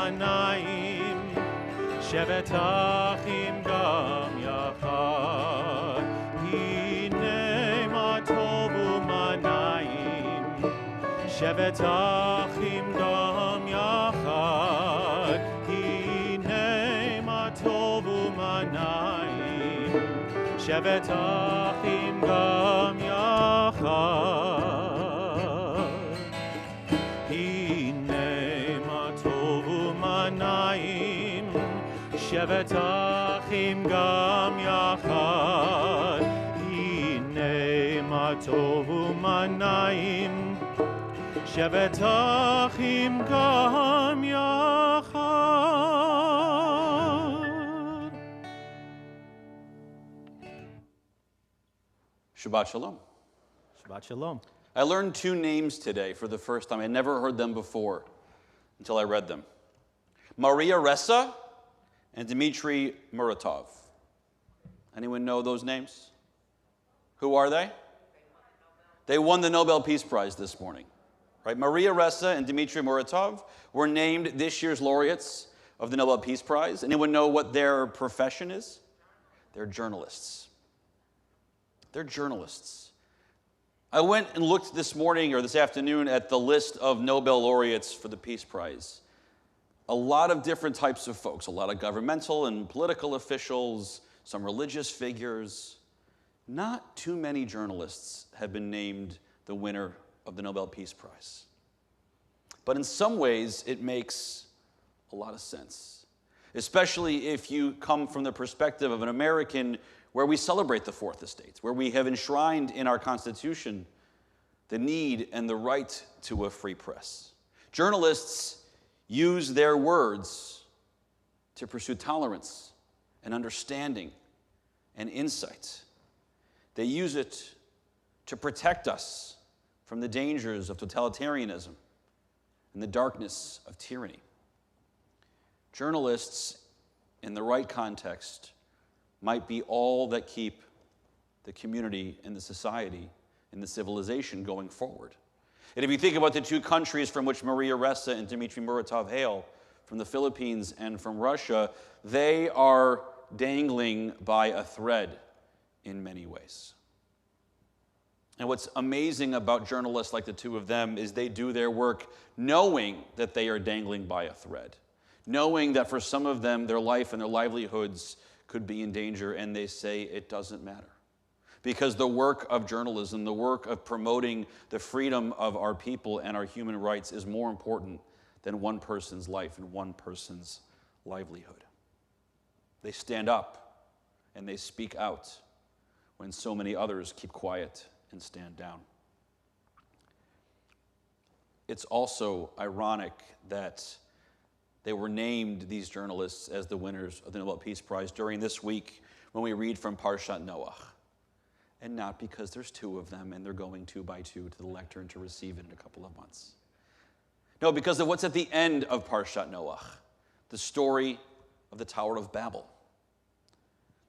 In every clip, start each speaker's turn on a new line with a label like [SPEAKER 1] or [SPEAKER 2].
[SPEAKER 1] u'manayim, shevet achim gam yachad. Hinei ma tov u'manayim, shevet achim gam yachad. Hinei ma tov u'manayim, shevet achim gam yachad. Shevet achim gam yachad, hinei ma tov u'manayim. Shevet achim gam yachad.
[SPEAKER 2] Shabbat Shalom.
[SPEAKER 1] Shabbat Shalom.
[SPEAKER 2] I learned two names today for the first time. I never heard them before until I read them. Maria Ressa and Dmitry Muratov. Anyone know those names? Who are they? They won the Nobel Peace Prize this morning. Right? Maria Ressa and Dmitry Muratov were named this year's laureates of the Nobel Peace Prize. Anyone know what their profession is? They're journalists. They're journalists. I went and looked this morning or this afternoon at the list of Nobel laureates for the Peace Prize. A lot of different types of folks, a lot of governmental and political officials, some religious figures. Not too many journalists have been named the winner of the Nobel Peace Prize. But in some ways, it makes a lot of sense, especially if you come from the perspective of an American where we celebrate the Fourth Estate, where we have enshrined in our Constitution the need and the right to a free press. Journalists use their words to pursue tolerance and understanding and insight. They use it to protect us from the dangers of totalitarianism and the darkness of tyranny. Journalists, in the right context, might be all that keep the community and the society and the civilization going forward. And if you think about the two countries from which Maria Ressa and Dmitry Muratov hail, from the Philippines and from Russia, they are dangling by a thread in many ways. And what's amazing about journalists like the two of them is they do their work knowing that they are dangling by a thread, knowing that for some of them, their life and their livelihoods could be in danger, and they say it doesn't matter. Because the work of journalism, the work of promoting the freedom of our people and our human rights is more important than one person's life and one person's livelihood. They stand up and they speak out when so many others keep quiet and stand down. It's also ironic that they were named, these journalists, as the winners of the Nobel Peace Prize during this week when we read from Parshat Noach. And not because there's two of them and they're going two by two to the lectern to receive it in a couple of months. No, because of what's at the end of Parshat Noach, the story of the Tower of Babel.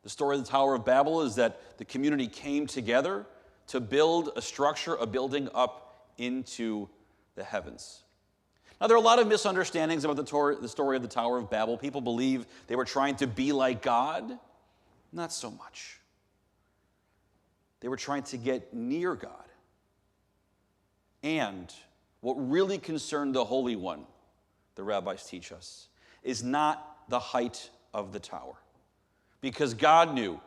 [SPEAKER 2] The story of the Tower of Babel is that the community came together to build a structure, a building up into the heavens. Now, there are a lot of misunderstandings about the story of the Tower of Babel. People believe they were trying to be like God. Not so much. They were trying to get near God. And what really concerned the Holy One, the rabbis teach us, is not the height of the tower. Because God knew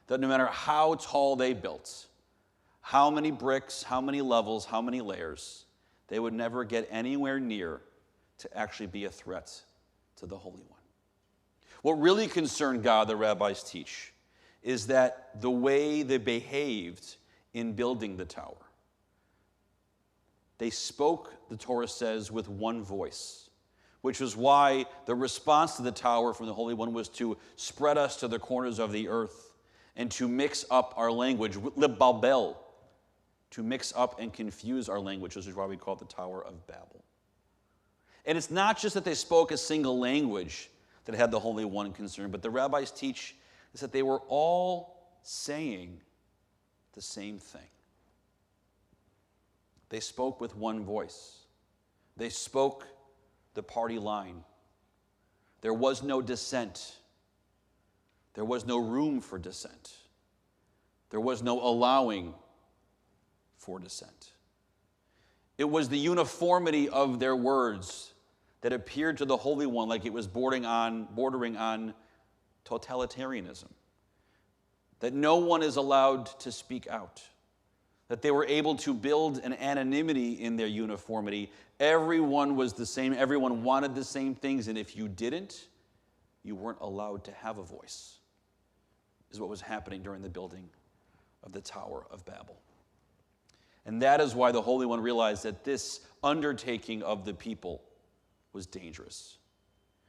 [SPEAKER 2] that no matter how tall they built, how many bricks, how many levels, how many layers, they would never get anywhere near to actually be a threat to the Holy One. What really concerned God, the rabbis teach, is that the way they behaved in building the tower, they spoke, the Torah says, with one voice, which was why the response to the tower from the Holy One was to spread us to the corners of the earth and to mix up our language, Babel, to mix up and confuse our language, which is why we call it the Tower of Babel. And it's not just that they spoke a single language that had the Holy One concerned, but the rabbis teach is that they were all saying the same thing. They spoke with one voice. They spoke the party line There was no dissent. There was no room for dissent. There was no allowing for dissent. It was the uniformity of their words that appeared to the Holy One like it was bordering on totalitarianism. That no one is allowed to speak out. That they were able to build an anonymity in their uniformity. Everyone was the same. Everyone wanted the same things. And if you didn't, you weren't allowed to have a voice, is what was happening during the building of the Tower of Babel. And that is why the Holy One realized that this undertaking of the people was dangerous.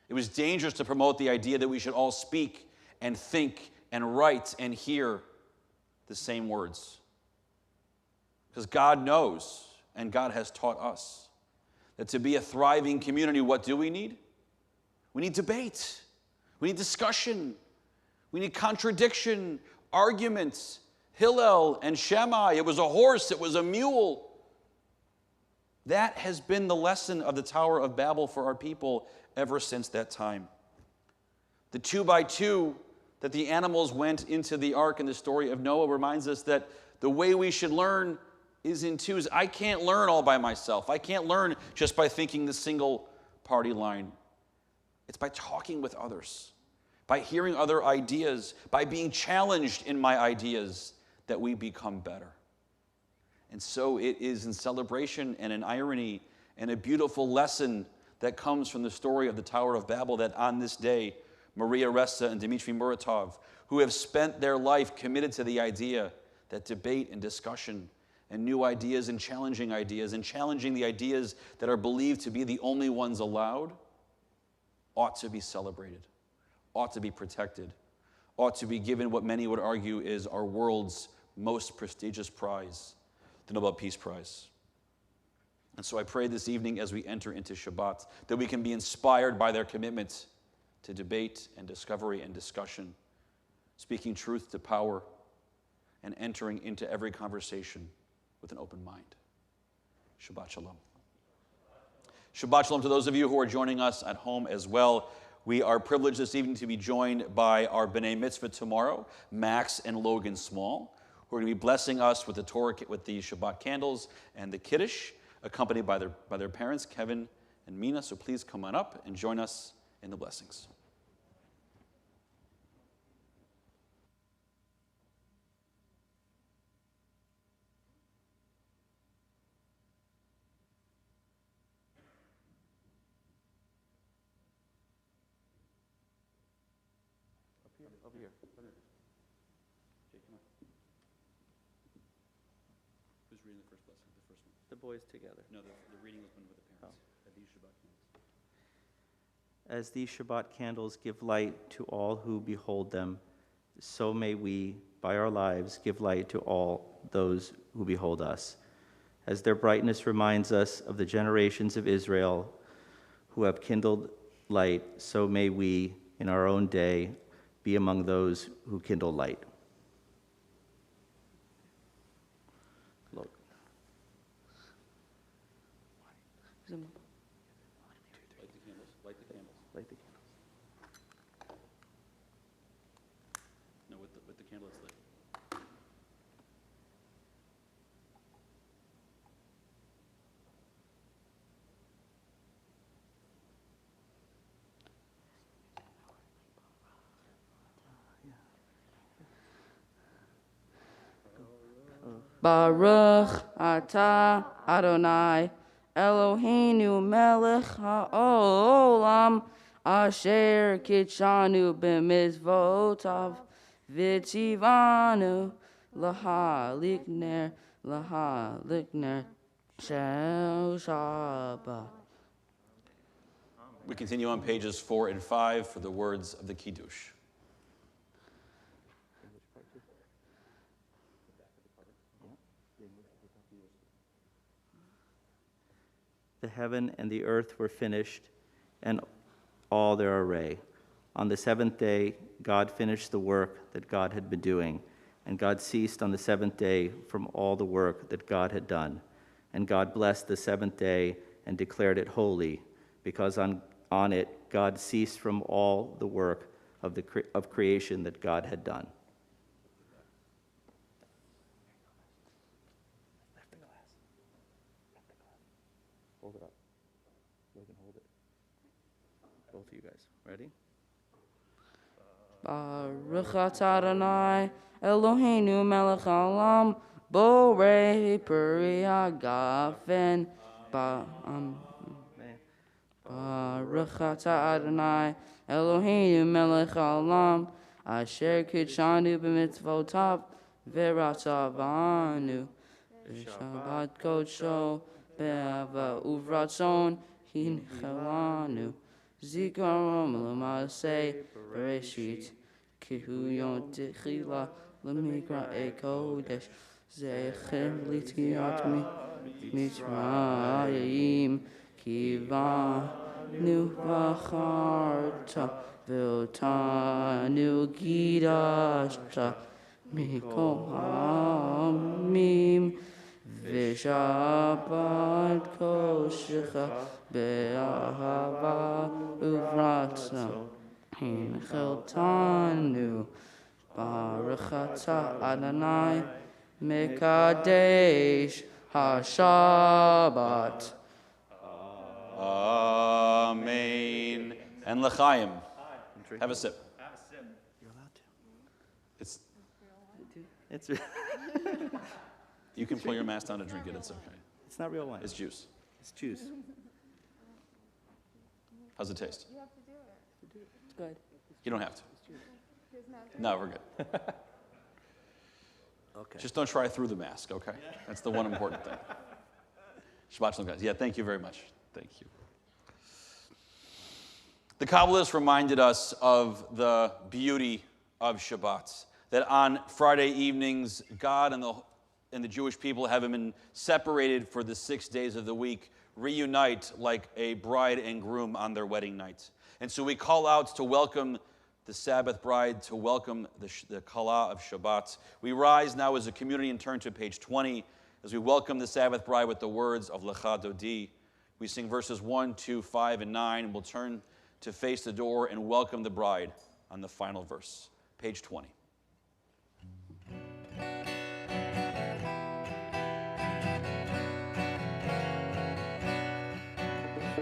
[SPEAKER 2] It was dangerous to promote the idea that we should all speak and think and write and hear the same words. Because God knows, and God has taught us, that to be a thriving community, what do we need? We need debate. We need discussion. We need contradiction, arguments. Hillel and Shammai, it was a horse, it was a mule. That has been the lesson of the Tower of Babel for our people ever since that time. The 2x2 that the animals went into the ark in the story of Noah reminds us that the way we should learn is in twos. I can't learn all by myself. I can't learn just by thinking the single party line. It's by talking with others, by hearing other ideas, by being challenged in my ideas that we become better. And so it is in celebration and in irony and a beautiful lesson that comes from the story of the Tower of Babel that on this day, Maria Ressa and Dmitry Muratov, who have spent their life committed to the idea that debate and discussion and new ideas and challenging the ideas that are believed to be the only ones allowed, ought to be celebrated, ought to be protected, ought to be given what many would argue is our world's most prestigious prize, the Nobel Peace Prize. And so I pray this evening as we enter into Shabbat that we can be inspired by their commitment to debate and discovery and discussion, speaking truth to power, and entering into every conversation with an open mind. Shabbat Shalom. Shabbat Shalom to those of you who are joining us at home as well. We are privileged this evening to be joined by our B'nai Mitzvah tomorrow, Max and Logan Small, who are going to be blessing us with the Torah, with the Shabbat candles and the Kiddush, accompanied by their parents, Kevin and Mina. So please come on up and join us in the blessings. Over here. Jake, come on. Who's reading the first blessing? The first one?
[SPEAKER 3] The boys together.
[SPEAKER 2] No, the reading was one with the parents. At these Shabbat candles.
[SPEAKER 3] As these Shabbat candles give light to all who behold them, so may we, by our lives, give light to all those who behold us. As their brightness reminds us of the generations of Israel who have kindled light, so may we, in our own day, be among those who kindle light. Lord.
[SPEAKER 2] Light the candles. Light the candles.
[SPEAKER 3] Light the candles.
[SPEAKER 2] No, with the candle it's lit.
[SPEAKER 4] Baruch atah Adonai Eloheinu melech haolam asher kitshanu b'mizvotav v'tzivanu lahalikner shel Shabbat.
[SPEAKER 2] We continue on pages 4 and 5 for the words of the Kiddush.
[SPEAKER 3] The heaven and the earth were finished, and all their array. On the seventh day, God finished the work that God had been doing, and God ceased on the seventh day from all the work that God had done. And God blessed the seventh day and declared it holy, because on on it, God ceased from all the work of creation that God had done. Hold it up. Logan, hold it. Both of you guys. Ready?
[SPEAKER 4] Baruch atah Adonai Eloheinu melech haolam borei peri hagafen. Baruch atah Adonai Eloheinu melech haolam asher kidshanu b'mitzvotav v'ratzavanu b'shabbat kodsho be'ava uvratzon hinchelanu zikarom l'maaseh bereshit kihu yom techila l'mikra kodesh zecher l'tiyat mitzrayim kivanu v'charta v'otanu gidashta mikol ha'amim v'shabbat koshecha be'ahava uvratza hincheltanu baruch atah Adonai mekadesh ha-Shabbat.
[SPEAKER 2] Amen. And l'chaim. Have a sip.
[SPEAKER 3] You're allowed to.
[SPEAKER 2] It's.
[SPEAKER 3] It's
[SPEAKER 2] You can pull your mask down to drink it. It's okay.
[SPEAKER 3] it's not real wine.
[SPEAKER 2] It's juice.
[SPEAKER 3] It's juice.
[SPEAKER 2] How's it taste?
[SPEAKER 5] You have to do it.
[SPEAKER 4] It's good.
[SPEAKER 2] You don't have to.
[SPEAKER 5] Here's not
[SPEAKER 2] No, we're good.
[SPEAKER 3] Okay.
[SPEAKER 2] Just don't try through the mask, okay? That's the one important thing. Shabbat shalom, guys. Yeah, thank you very much. Thank you. The Kabbalists reminded us of the beauty of Shabbat, that on Friday evenings, God and the Jewish people, having been separated for the 6 days of the week, reunite like a bride and groom on their wedding night. And so we call out to welcome the Sabbath bride, to welcome the Kala of Shabbat. We rise now as a community and turn to page 20 as we welcome the Sabbath bride with the words of Lecha Dodi. We sing verses 1, 2, 5, and 9, and we'll turn to face the door and welcome the bride on the final verse. Page 20.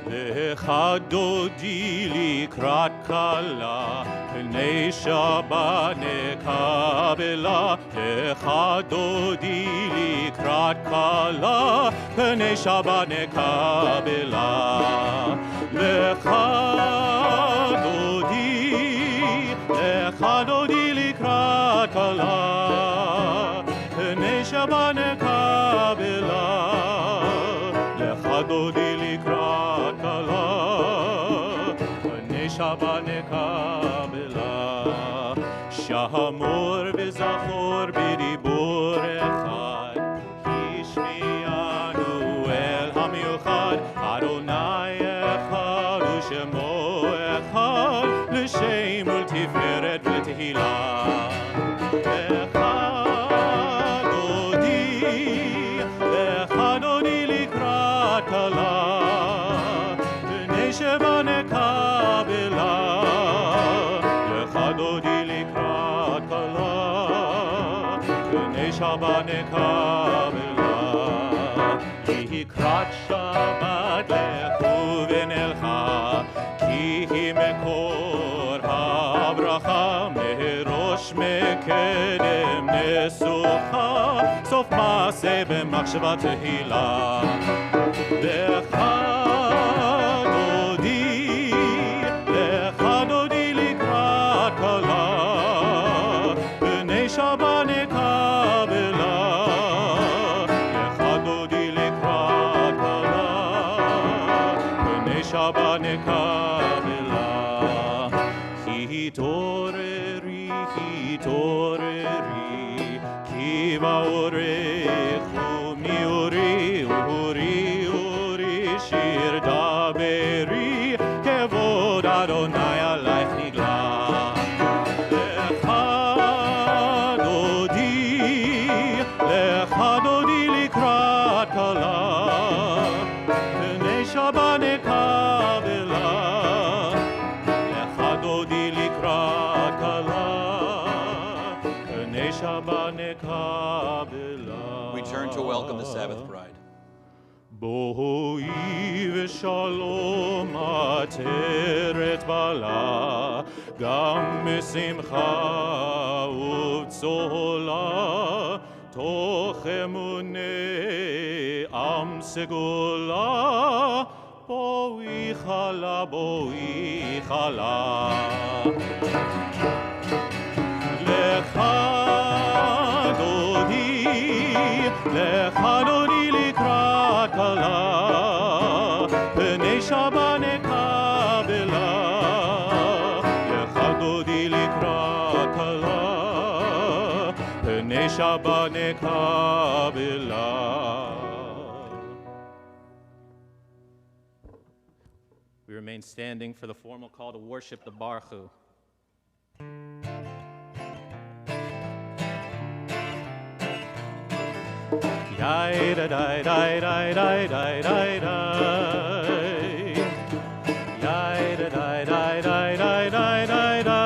[SPEAKER 1] Lecha dodi likrat kala, pnei Shabbat nekabela. Lecha dodi likrat kala, pnei Shabbat nekabela. Lecha dodi likrat kala, pnei Shabbat nekabela. Lecha dodi likrat kala, pnei Shabbat nekabela. Shamor v'zachor b'dibur echad, hishmi'anu el hamiuchad. Adonai echad u'shemo echad, l'shem ul'tiferet v'l'tehillah. Lecha dodi likrat kala, pnei Shabbat nekabela. Lecha dodi likrat kala, pnei Shabbat nekabela. Likrat Shabbat lechu v'nelcha, ki hi mekor habracha, merosh mekedem nesucha, sof maaseh b'machshava tehila. Lecha dodi likrat kala, pnei Shabbat nekabela. Lecha dodi likrat kala, pnei Shabbat nekabela. Hitoreri, ki ba'orechu mi'ori, uri, shir daberi, kevod Adonai alaych nigla. Lecha dodi likrat kala, pnei Shabbat nekabela.
[SPEAKER 2] Sabbath bride.
[SPEAKER 1] בואי ושלום עטרת בעלה, גם משמחה ובצהלה, תוך אמוני עם סגולה, בואי חלה, בואי חלה. לך דודי לקראת כלה, פני שבת נקבלה. לך דודי לקראת כלה, פני שבת נקבלה. We remain standing for the formal call to worship the Baruch Hu. Dai da dai dai dai dai dai dai dai. Dai da dai dai dai dai dai dai dai.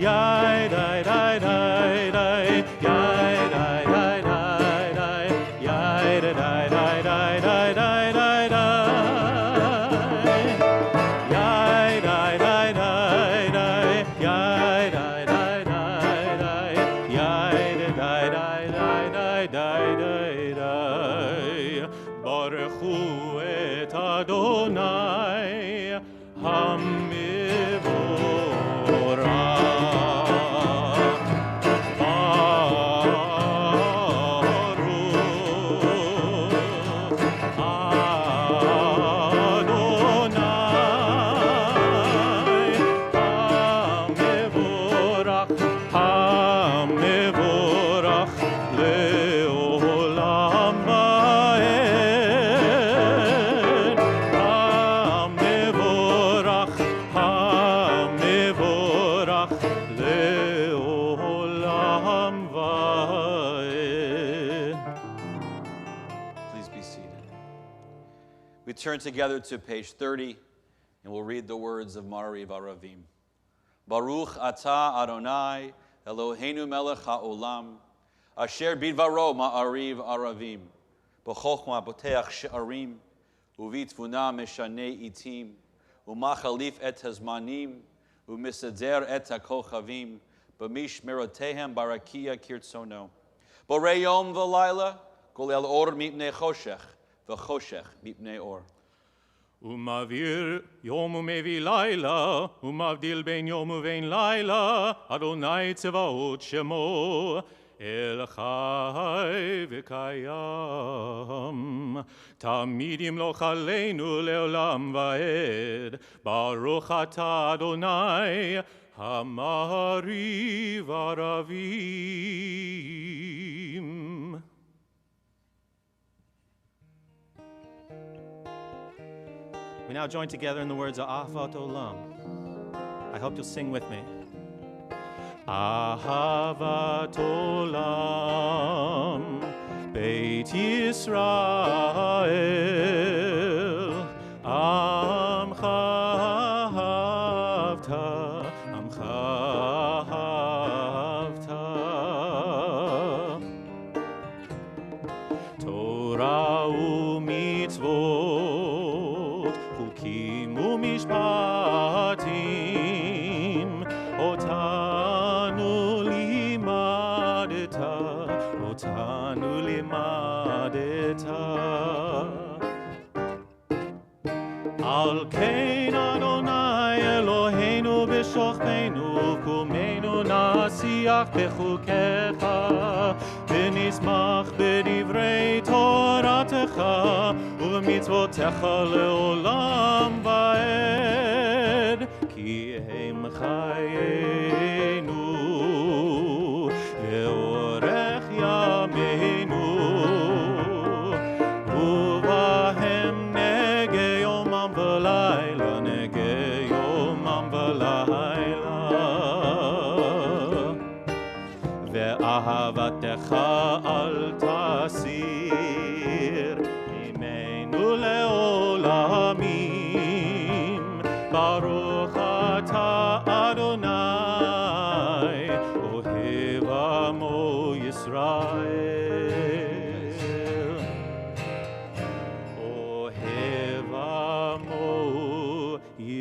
[SPEAKER 1] Dai dai dai dai dai. Dai dai dai dai dai. Dai da dai dai dai dai dai dai dai. Dai dai dai dai dai. Dai dai dai dai dai. Dai da dai dai. Dai dai dai, Baruch Hu et Adonai Hamivorach. Baruch Adonai Hamivorach, Hamivorach לעולם ועד. המבורך, המבורך לעולם ועד.
[SPEAKER 2] Please be seated. We turn together to page 30, and we'll read the words of Ma'ariv Aravim. Baruch atah Adonai Eloheinu melech ha'olam, asher bidvaro ma'ariv aravim, b'chochma poteach she'arim, uvitvuna meshane itim, umachalif et hazmanim, umisader et hakochavim, b'mishmerotehem barakia kirtzono. Borei yom v'layla, kolel or mipnei choshech, v'choshech mipnei or.
[SPEAKER 1] ומעביר יום ומביא לילה, ומבדיל בין יום ובין לילה, אדוני צבאות שמו, אל חי וקיים. תמיד ימלוך עלינו לעולם ועד, ברוך אתה אדוני, המעריב ערבים. We now join together in the words of Ahavat Olam. I hope you'll sing with me. Ahavat Olam, Beit Yisrael, Amcha Ahavta, Amcha Ahavta. Torah u'mitzvot, Chukim u'mishpatim, Otanu limadeta, Otanu limadeta. Al kein Adonai Eloheinu b'shochbeinu, Kumenu nasiach bechukecha, ונשמח בדברי תורתך ובמצוותיך לעולם ועד, כי הם חיינו ואורך ימינו, ובהם נגה יומם ולילה, נגה יומם ולילה. ואהבתך אל תסיר ממנו לעולמים, ברוך אתה אדוני אוהב עמו ישראל.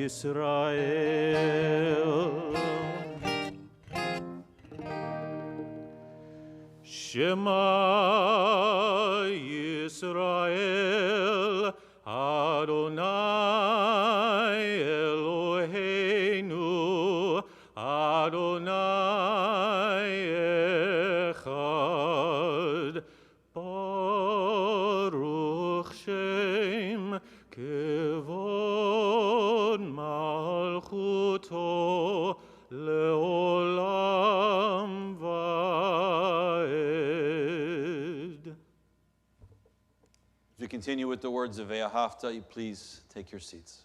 [SPEAKER 1] Yisrael. Shema Yisrael, Adonai Eloheinu, Adonai Echad, Baruch Shem Kevod Malchuto Leolam Vaed.
[SPEAKER 2] As we continue with the words of Ve'ahavta, you please take your seats.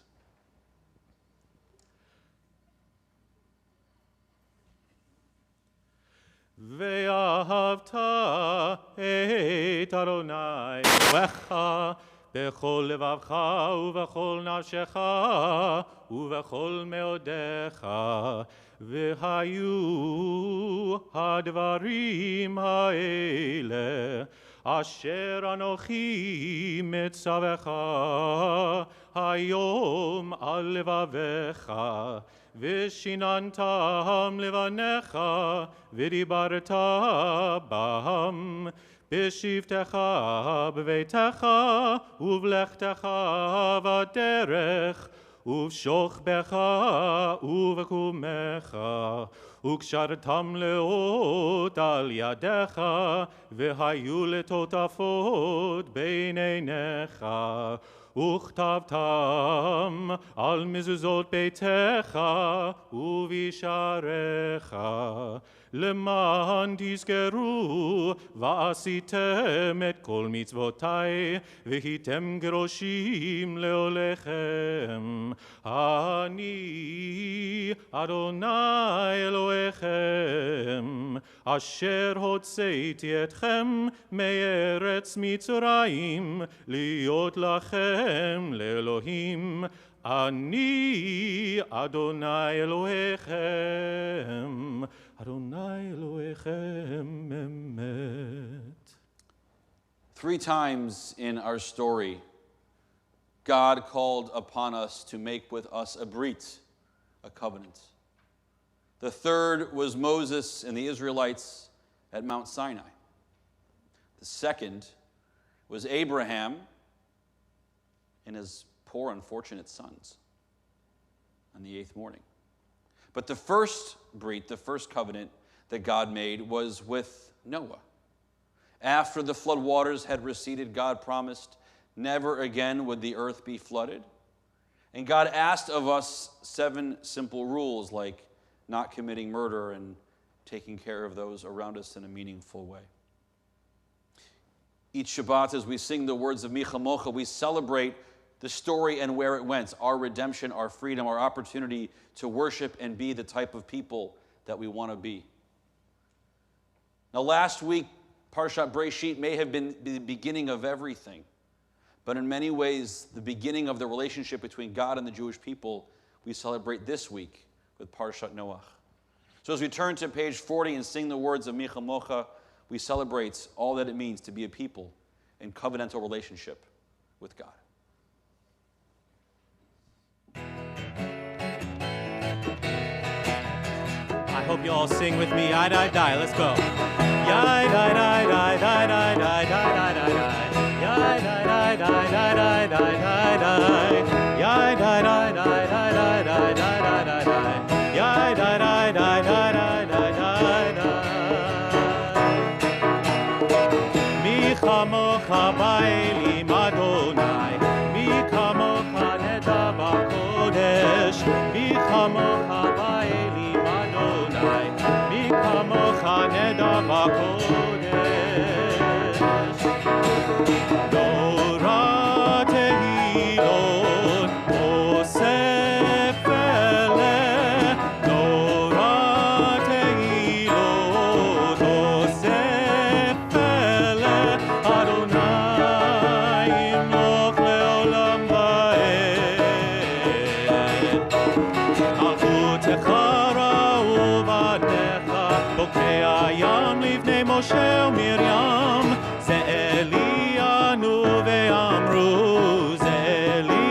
[SPEAKER 1] Ve'ahavta et Adonai Elohecha bechol levavcha uvechol nafshecha uvechol meodecha v'hayu hadvarim ha'ele asher anochi mitzavecha hayom al levavecha v'shinantam levanecha v'dibarta bam b'shivtecha b'veitecha uvlechtecha v'derech uv'shochbecha uv'kumecha ukshartam leot al yadecha v'hayu letotafot beineinecha וכתבתם על מזוזות ביתך ובשעריך למען תזכרו ועשיתם את כל מצוותיי והייתם גרושים לעולכם אני אדוני אלוהיכם אשר הוצאתי אתכם מארץ מצרים להיות לכם לאלוהים אני אדוני אלוהיכם אדוני אלוהיכם אמת.
[SPEAKER 2] 3 times in our story, God called upon us to make with us a brit, a covenant. The third was Moses and the Israelites at Mount Sinai. The second was Abraham and his poor, unfortunate sons on the 8th morning. But the first brit, the first covenant that God made was with Noah. After the flood waters had receded, God promised never again would the earth be flooded. And God asked of us 7 simple rules, like not committing murder and taking care of those around us in a meaningful way. Each Shabbat, as we sing the words of Mi Chamocha, we celebrate the story and where it went, our redemption, our freedom, our opportunity to worship and be the type of people that we want to be. Now, last week, Parshat Breshit may have been the beginning of everything, but in many ways, the beginning of the relationship between God and the Jewish people, we celebrate this week with Parshat Noach. So as we turn to page 40 and sing the words of Mi Chamocha, we celebrate all that it means to be a people in covenantal relationship with God.
[SPEAKER 1] I hope you all sing with me. I die die. Let's go. Yai die die die die die die die die die. Yai die die die die die die die. Yai die die die die die die die die. Yai die die die die die die die. Mi chamocha ba'elim Adonai. Mi chamocha nedav kodesh. Mi chamocha ba'elim Adonai. Mi chamocha nedav kodesh. Torah tehilot osef eleh. Torah tehilot osef eleh. Adonai imloch leolam vaed. Malchutecha ra'u v'anecha bokei hayam livnei Moshe u'Miriam. Ze Elianu ve'amru, Ze Elianu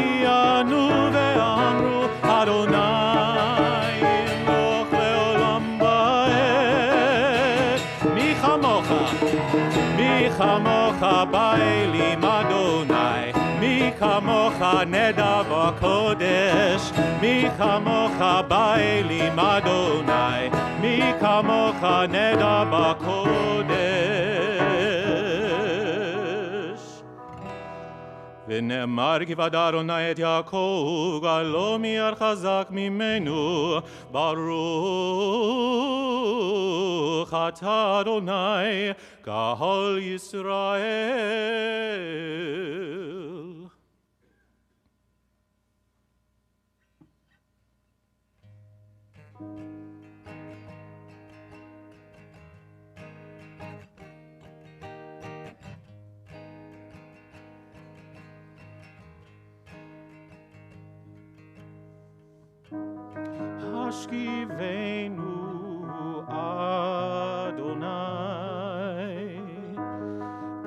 [SPEAKER 1] Baelim Adonai, Mi Kamocha Neda B'Kodesh, Mi Kamocha Baelim Adonai, Mi Kamocha Neda B'Kodesh. ונאמר כי ועד אדוני את יעקב, גאלו מיד חזק ממנו, ברוך אתה אדוני, גאל ישראל. השכיבנו אדוני,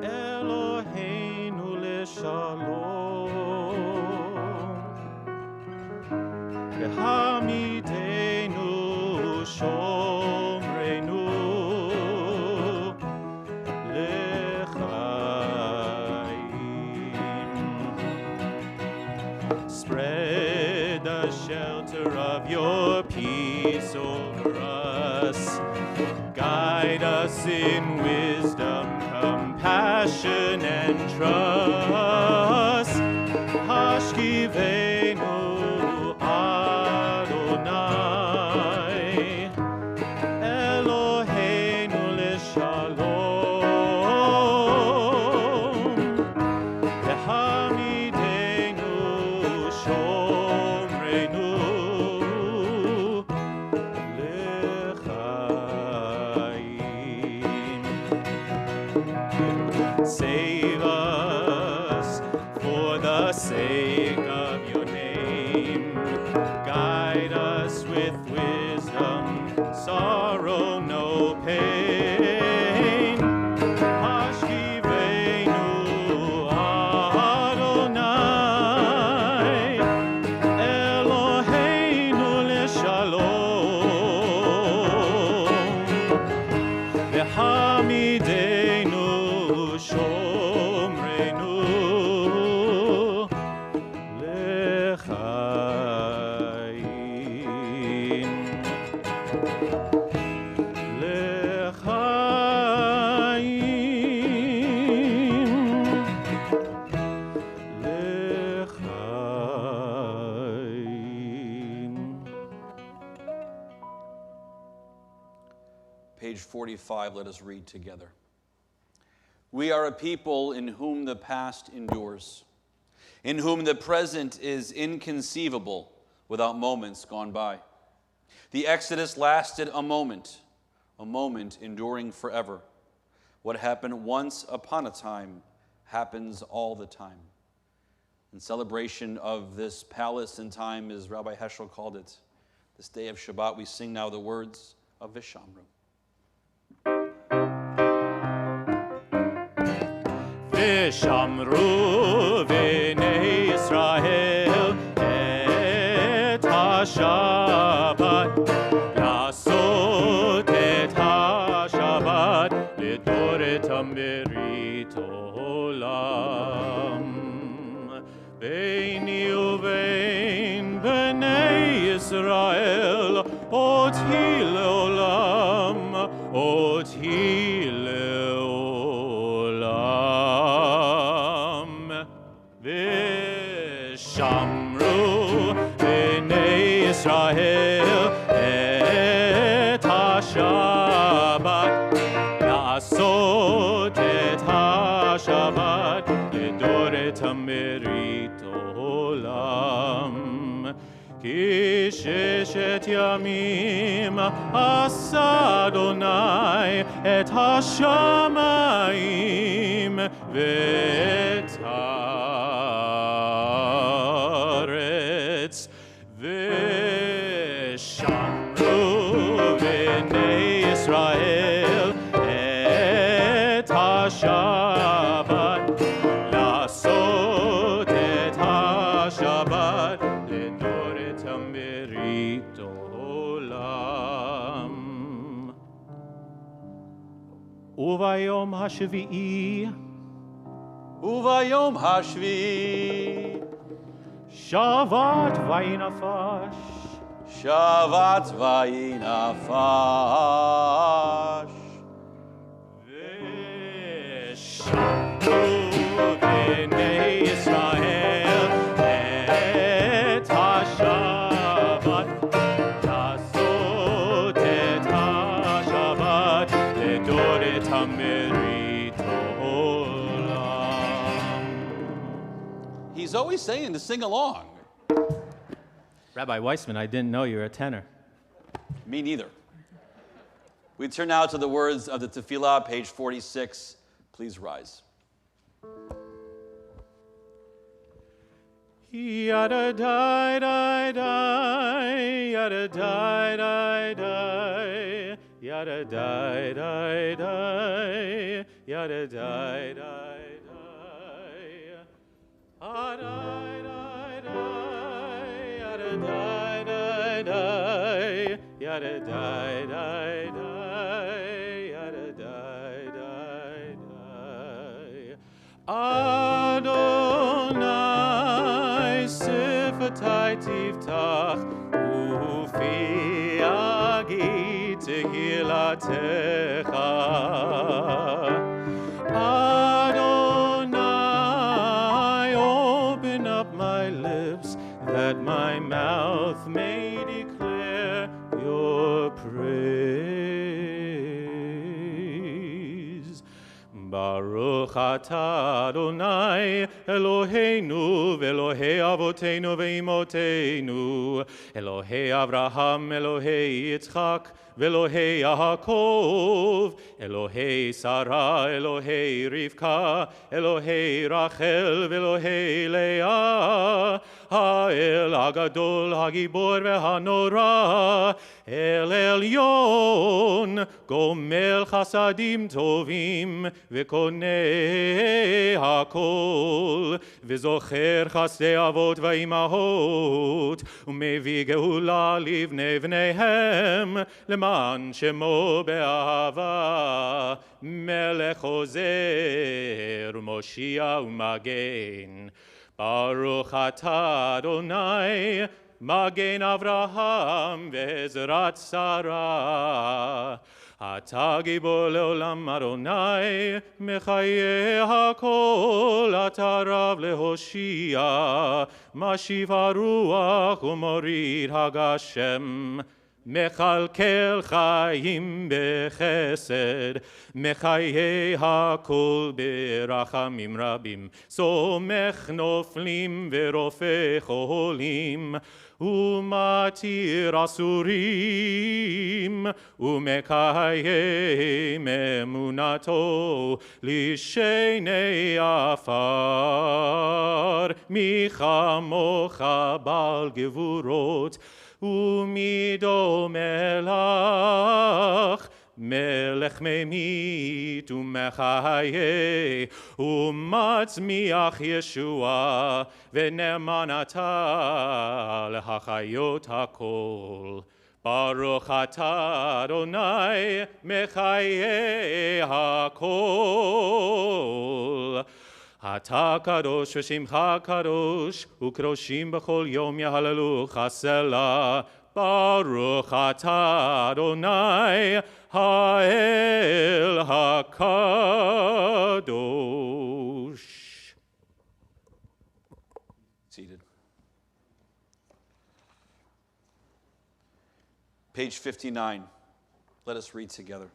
[SPEAKER 1] אלוהינו לשלום, והעמידנו שומרנו לחיים. Spread the shelter of your peace over us. Guide us in wisdom, compassion, and trust. Hashkivenu Adonai, Eloheinu l'shalom, v'hamidenu shomrenu l'chaim. Save us for the sake of your name. Guide us with wisdom, sorrow, no pain. Hashkivenu Adonai, Eloheinu l'shalom, v'hamidenu shomrenu l'chaim.
[SPEAKER 2] Page 45, let us read together. We are a people in whom the past endures, in whom the present is inconceivable without moments gone by. The Exodus lasted a moment enduring forever. What happened once upon a time happens all the time. In celebration of this palace and time, as Rabbi Heschel called it, this day of Shabbat, we sing now the words of Vishamru.
[SPEAKER 1] ושמרו בני ישראל את השבת, לעשות את השבת לדורתם ברית עולם. ביני ובין בני ישראל אותי לעולם, אותי לעולם. ושמרו בני ישראל את השבת, לעשות את השבת לדורתם ברית עולם. כי ששת ימים עשה אדוני את השמיים ואת הארץ. ושמרו בני ישראל את השבת, לעשות את השבת לדורתם ברית עולם. וביום השביעי
[SPEAKER 2] Uvayom hashvi.
[SPEAKER 1] Shabbat vayinafash.
[SPEAKER 2] Shabbat vayinafash.
[SPEAKER 1] V'shavtu b'nei Yisrael et ha-Shabbat. Tasot et ha-Shabbat ledor et ha-merit olam.
[SPEAKER 2] He's always saying to sing along.
[SPEAKER 1] Rabbi Weissman, I didn't know you were a tenor.
[SPEAKER 2] Me neither. We turn now to the words of the Tefillah, page 46. Please rise.
[SPEAKER 1] Yada die die die, yada die die die, yada die die die, yada die die die. Ah die die die, yada die die die, yada die die die, yada die die die. Adonai sifatai tiftach ufi agi tehilatecha. Adonai, open up my lips that my mouth may declare your praise. Baruch atah Adonai Eloheinu v'Elohei Avoteinu v'Imotenu Elohei Avraham Elohei Yitzchak v'Elohei Yaakov Elohei Sarah Elohei Rivka Elohei Rachel v'Elohei Leah Ha'el Hagadol Hagibor v'Hanora El Elyon Gomel Chasadim Tovim v'Konei Hakol v'Zocher Chasdei Avot v'Imahot u'Mevi Geula livnei v'neihem למען שמו באהבה, מלך עוזר ומושיע ומגן. ברוך אתה אדוני, מגן אברהם ועזרת שרה. אתה גיבור לעולם אדוני, מחיי הכל, אתה רב להושיע, משיב הרוח ומוריד הגשם. מכלכל חיים בחסד, מחיי הכל ברחמים רבים, סומך נופלים ורופא חולים, ומתיר אסורים, ומקיים אמונתו לשני עפר, מי כמוך בעל גבורות, ומידו מלך, מלך ממית ומחיה, ומצמיח ישועה, ונאמן אתה להחיות הכל. ברוך אתה אדוני מחיי הכל. אתה קדוש ושמך קדוש, וקדושים בכל יום יהללוך סלה. ברוך אתה אדוני האל הקדוש.
[SPEAKER 2] Seated. Page 59. Let us read together.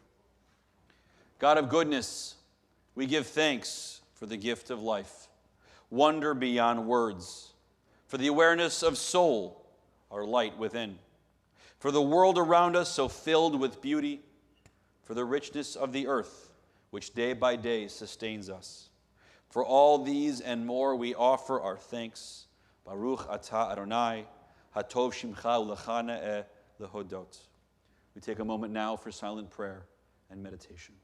[SPEAKER 2] God of goodness, we give thanks for the gift of life, wonder beyond words, for the awareness of soul, our light within, for the world around us so filled with beauty, for the richness of the earth, which day by day sustains us. For all these and more we offer our thanks. Baruch atah Adonai, hatov shimcha ulechana lehodot. We take a moment now for silent prayer and meditation.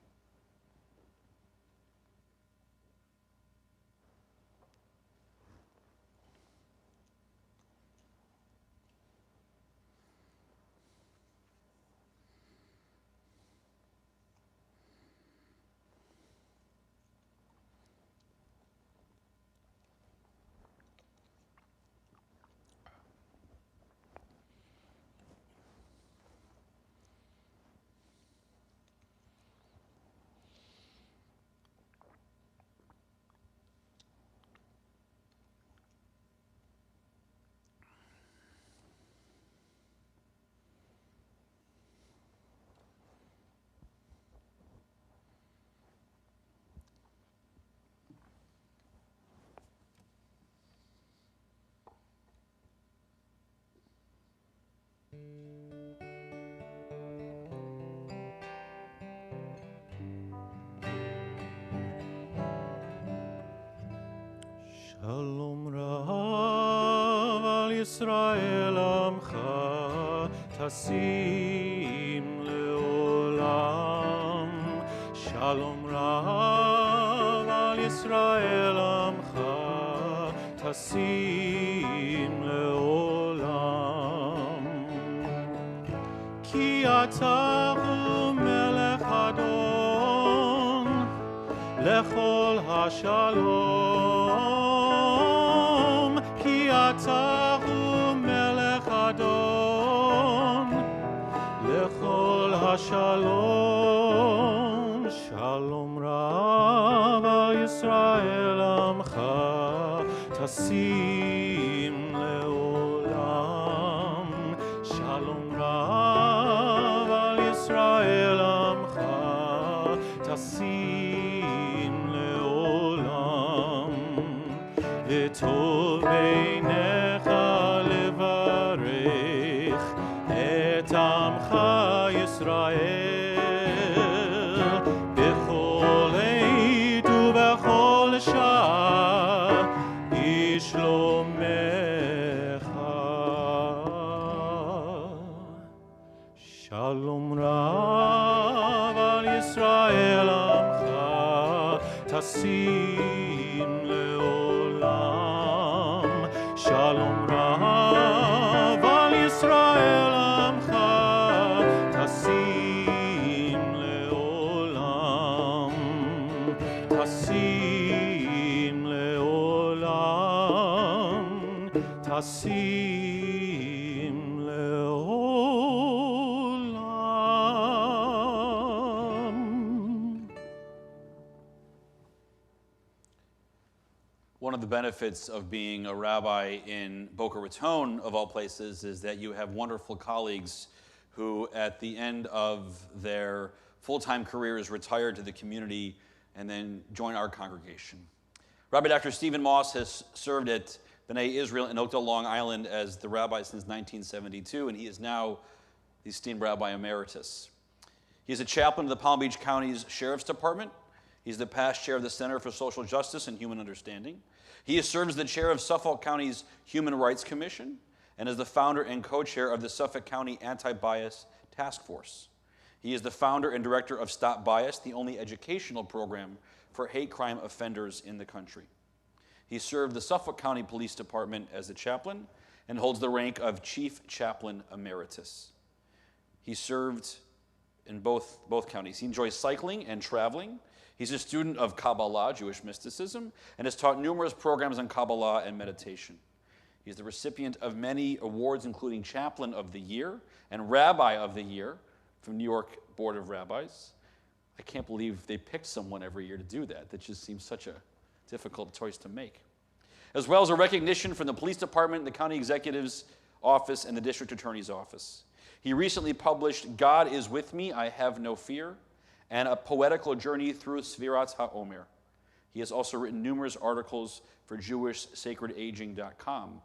[SPEAKER 1] ישראל עמך תשים לעולם. שלום רב על ישראל עמך תשים לעולם. כי אתה הוא מלך אדון לכל השלום. כי אתה הוא מלך אדון לכל השלום. שלום רב על ישראל עמך תשים לעולם. שלום רב על ישראל עמך תשים לעולם. וטוב בעיניך לברך את עמך ישראל בכל עת ובכל שעה בשלומך. שלום רב על ישראל עמך תשים לעולם. שלום רב על ישראל עמך תשים לעולם. תשים לעולם. תשים לעולם.
[SPEAKER 2] One of the benefits of being a rabbi in Boca Raton, of all places, is that you have wonderful colleagues who, at the end of their full-time careers, retire to the community and then join our congregation. Rabbi Dr. Stephen Moss has served at B'nai Israel in Oakdale, Long Island as the rabbi since 1972, and he is now the esteemed Rabbi Emeritus. He is a chaplain of the Palm Beach County's Sheriff's Department. He's the past chair of the Center for Social Justice and Human Understanding. He serves as the chair of Suffolk County's Human Rights Commission and is the founder and co-chair of the Suffolk County Anti-Bias Task Force. He is the founder and director of Stop Bias, the only educational program for hate crime offenders in the country. He served the Suffolk County Police Department as the chaplain and holds the rank of Chief Chaplain Emeritus. He served in both counties. He enjoys cycling and traveling. He's a student of Kabbalah, Jewish mysticism, and has taught numerous programs on Kabbalah and meditation. He's the recipient of many awards, including Chaplain of the Year and Rabbi of the Year from New York Board of Rabbis. I can't believe they picked someone every year to do that. That just seems such a difficult choice to make. As well as a recognition from the police department, the county executive's office, and the district attorney's office. He recently published God is With Me, I Have No Fear, and a poetical journey through Sfirat HaOmer. He has also written numerous articles for JewishSacredAging.com.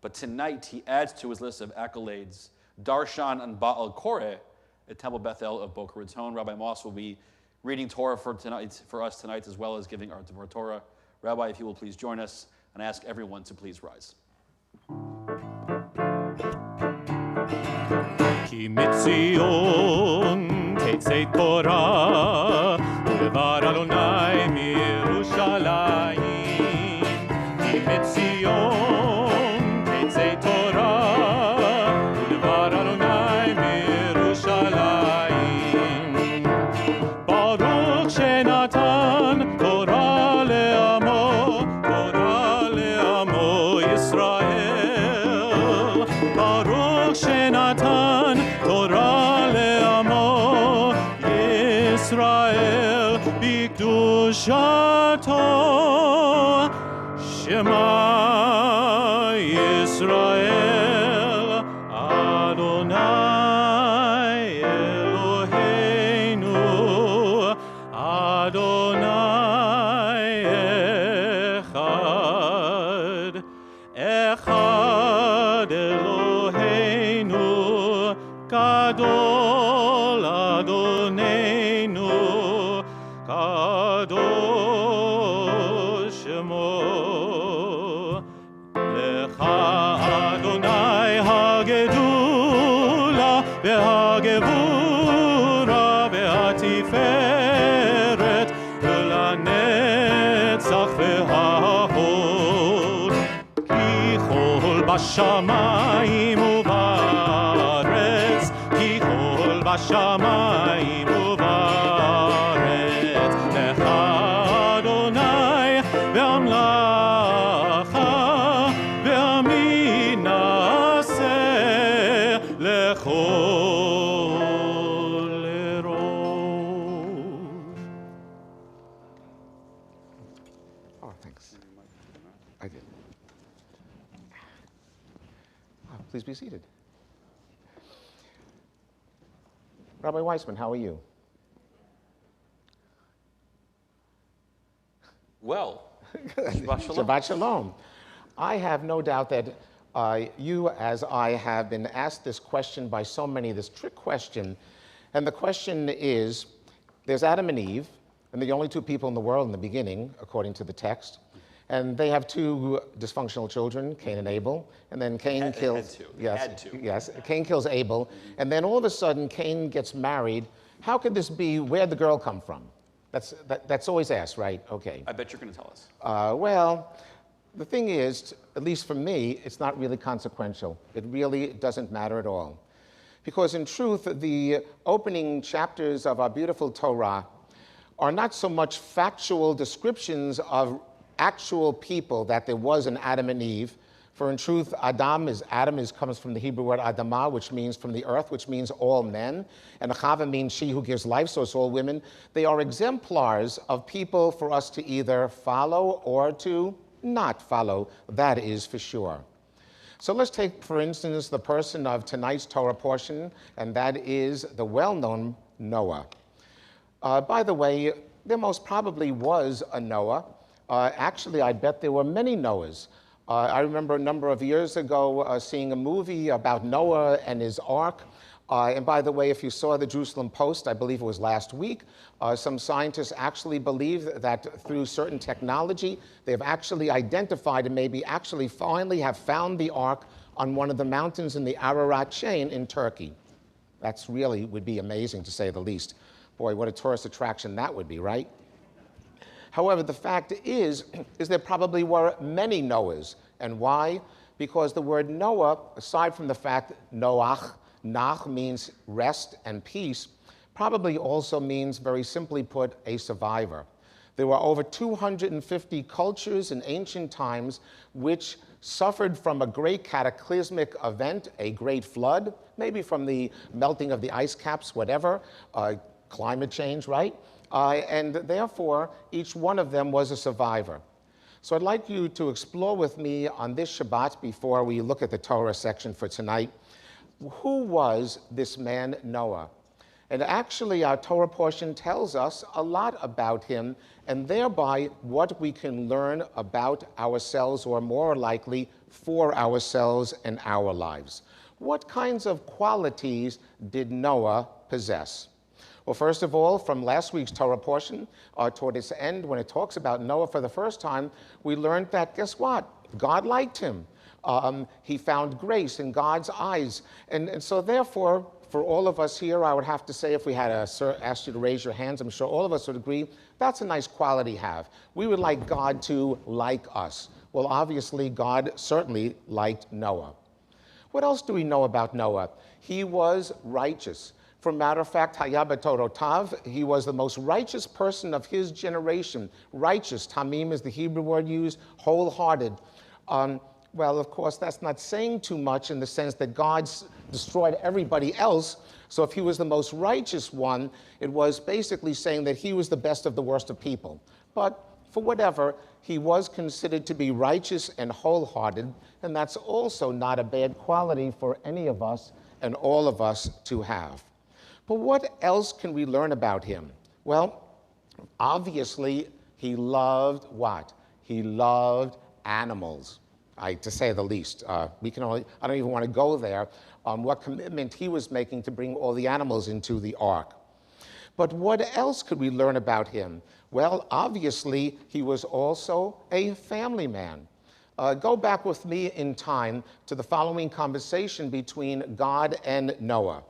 [SPEAKER 2] But tonight, he adds to his list of accolades Darshan and Baal Koreh at Temple Bethel of Boca Raton. Rabbi Moss will be reading Torah for us tonight, as well as giving our Dvar Torah. Rabbi, if you will please join us, and ask everyone to please rise.
[SPEAKER 1] כי מציון תצא תורה, דבר אדוני מירושלים. כי מציון תצא תורה, דבר אדוני מירושלים. ברוך שנתן תורה לעמו, תורה לעמו ישראל. ברוך שנתן תורה לעמו ישראל בקדושתו. שמע ישראל אדוני אלוהינו אדוני אחד. אחד אלוהינו גדול אדוננו קדוש שמו. לך אדוני בשמיים ובארץ, כי כל בשמיים ובארץ, לך אדוני והמלאכה, ועמי נעשה לכל לרוב.
[SPEAKER 5] Oh, thanks. I did. Please be seated. Rabbi Weissman, how are you?
[SPEAKER 2] Well, Shabbat shalom.
[SPEAKER 5] Shabbat shalom. I have no doubt that you, as I, have been asked this question by so many, this trick question. And the question is, there's Adam and Eve, and the only two people in the world in the beginning, according to the text. And they have two dysfunctional children, Cain and Abel. And then Cain kills. Yes, Cain kills Abel. And then all of a sudden, Cain gets married. How could this be? Where'd the girl come from? That's always asked, right? Okay.
[SPEAKER 2] I bet you're going to tell us.
[SPEAKER 5] Well, the thing is, at least for me, it's not really consequential. It really doesn't matter at all. Because in truth, the opening chapters of our beautiful Torah are not so much factual descriptions of actual people, that there was an Adam and Eve. For in truth, Adam comes from the Hebrew word Adamah, which means from the earth, which means all men. And Chava means she who gives life, so it's all women. They are exemplars of people for us to either follow or to not follow. That is for sure. So let's take, for instance, the person of tonight's Torah portion, and that is the well-known Noah. By the way, there most probably was a Noah. Actually, I bet there were many Noahs. I remember a number of years ago seeing a movie about Noah and his ark. And by the way, if you saw the Jerusalem Post, I believe it was last week, some scientists actually believe that through certain technology, they've actually identified and maybe actually finally have found the ark on one of the mountains in the Ararat chain in Turkey. That's really would be amazing, to say the least. Boy, what a tourist attraction that would be, right? However, the fact is there probably were many Noahs. And why? Because the word Noah, aside from the fact Noach, Nach means rest and peace, probably also means, very simply put, a survivor. There were over 250 cultures in ancient times which suffered from a great cataclysmic event, a great flood, maybe from the melting of the ice caps, whatever, climate change, right? And therefore, each one of them was a survivor. So I'd like you to explore with me on this Shabbat, before we look at the Torah section for tonight, who was this man Noah? And actually, our Torah portion tells us a lot about him, and thereby what we can learn about ourselves, or more likely, for ourselves and our lives. What kinds of qualities did Noah possess? Well, first of all, from last week's Torah portion, toward its end, when it talks about Noah for the first time, we learned that, guess what? God liked him. He found grace in God's eyes. And so therefore, for all of us here, I would have to say, if we had asked you to raise your hands, I'm sure all of us would agree, that's a nice quality to have. We would like God to like us. Well, obviously, God certainly liked Noah. What else do we know about Noah? He was righteous. For a matter of fact, Haya b'torotav, he was the most righteous person of his generation. Righteous, tamim is the Hebrew word used, wholehearted. Well, of course, that's not saying too much in the sense that God destroyed everybody else. So if he was the most righteous one, it was basically saying that he was the best of the worst of people. But for whatever, he was considered to be righteous and wholehearted, and that's also not a bad quality for any of us and all of us to have. But what else can we learn about him? Well, obviously, he loved what? He loved animals, to say the least. I don't even want to go there on what commitment he was making to bring all the animals into the ark. But what else could we learn about him? Well, obviously, he was also a family man. Go back with me in time to the following conversation between God and Noah.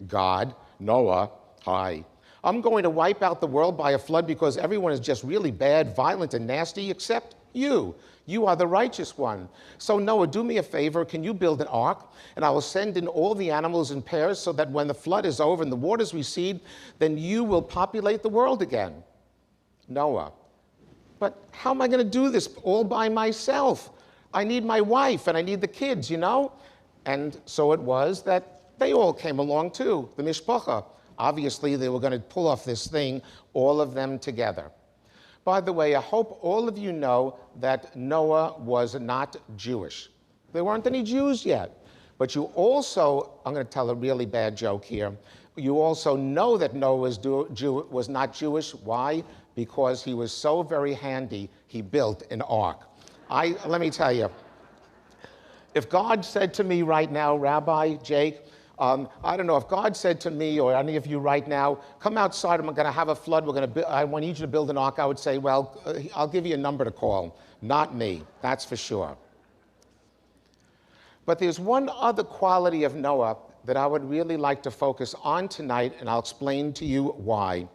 [SPEAKER 5] God, Noah, hi. I'm going to wipe out the world by a flood because everyone is just really bad, violent, and nasty except You. You are the righteous one. So Noah, do me a favor. Can you build an ark? And I will send in all the animals in pairs so that when the flood is over and the waters recede, then you will populate the world again. Noah, but how am I going to do this all by myself? I need my wife and I need the kids, you know? And so it was that they all came along too, the mishpacha. Obviously, they were going to pull off this thing, all of them together. By the way, I hope all of you know that Noah was not Jewish. There weren't any Jews yet. But you also, I'm going to tell a really bad joke here, you also know that Noah was not Jewish. Why? Because he was so very handy, he built an ark. Let me tell you, if God said to me right now, Rabbi Jake, I don't know, if God said to me or any of you right now, come outside, I'm going to have a flood, I need you to build an ark, I would say, well, I'll give you a number to call. Not me, that's for sure. But there's one other quality of Noah that I would really like to focus on tonight, and I'll explain to you why.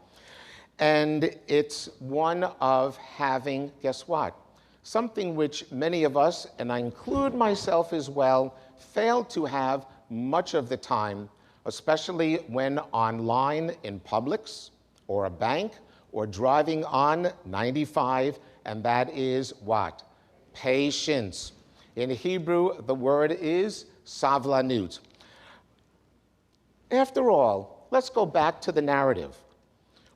[SPEAKER 5] And it's one of having, guess what? Something which many of us, and I include myself as well, fail to have much of the time, especially when online in Publix or a bank or driving on 95, and that is what? Patience. In Hebrew, the word is savlanut. After all, let's go back to the narrative.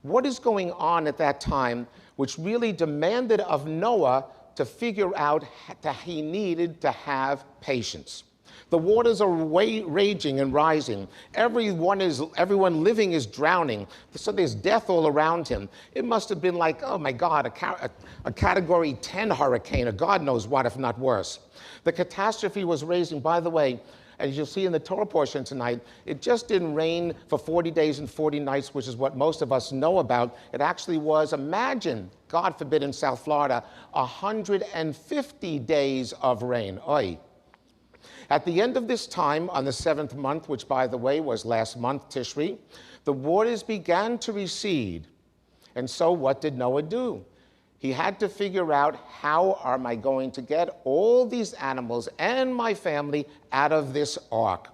[SPEAKER 5] What is going on at that time which really demanded of Noah to figure out that he needed to have patience? The waters are raging and rising. Everyone living is drowning. So there's death all around him. It must have been like, oh my God, a Category 10 hurricane, or God knows what, if not worse. The catastrophe was raging. By the way, as you'll see in the Torah portion tonight, it just didn't rain for 40 days and 40 nights, which is what most of us know about. It actually was, imagine, God forbid, in South Florida, 150 days of rain. Oy. At the end of this time, on the 7th month, which, by the way, was last month, Tishri, the waters began to recede. And so what did Noah do? He had to figure out, how am I going to get all these animals and my family out of this ark?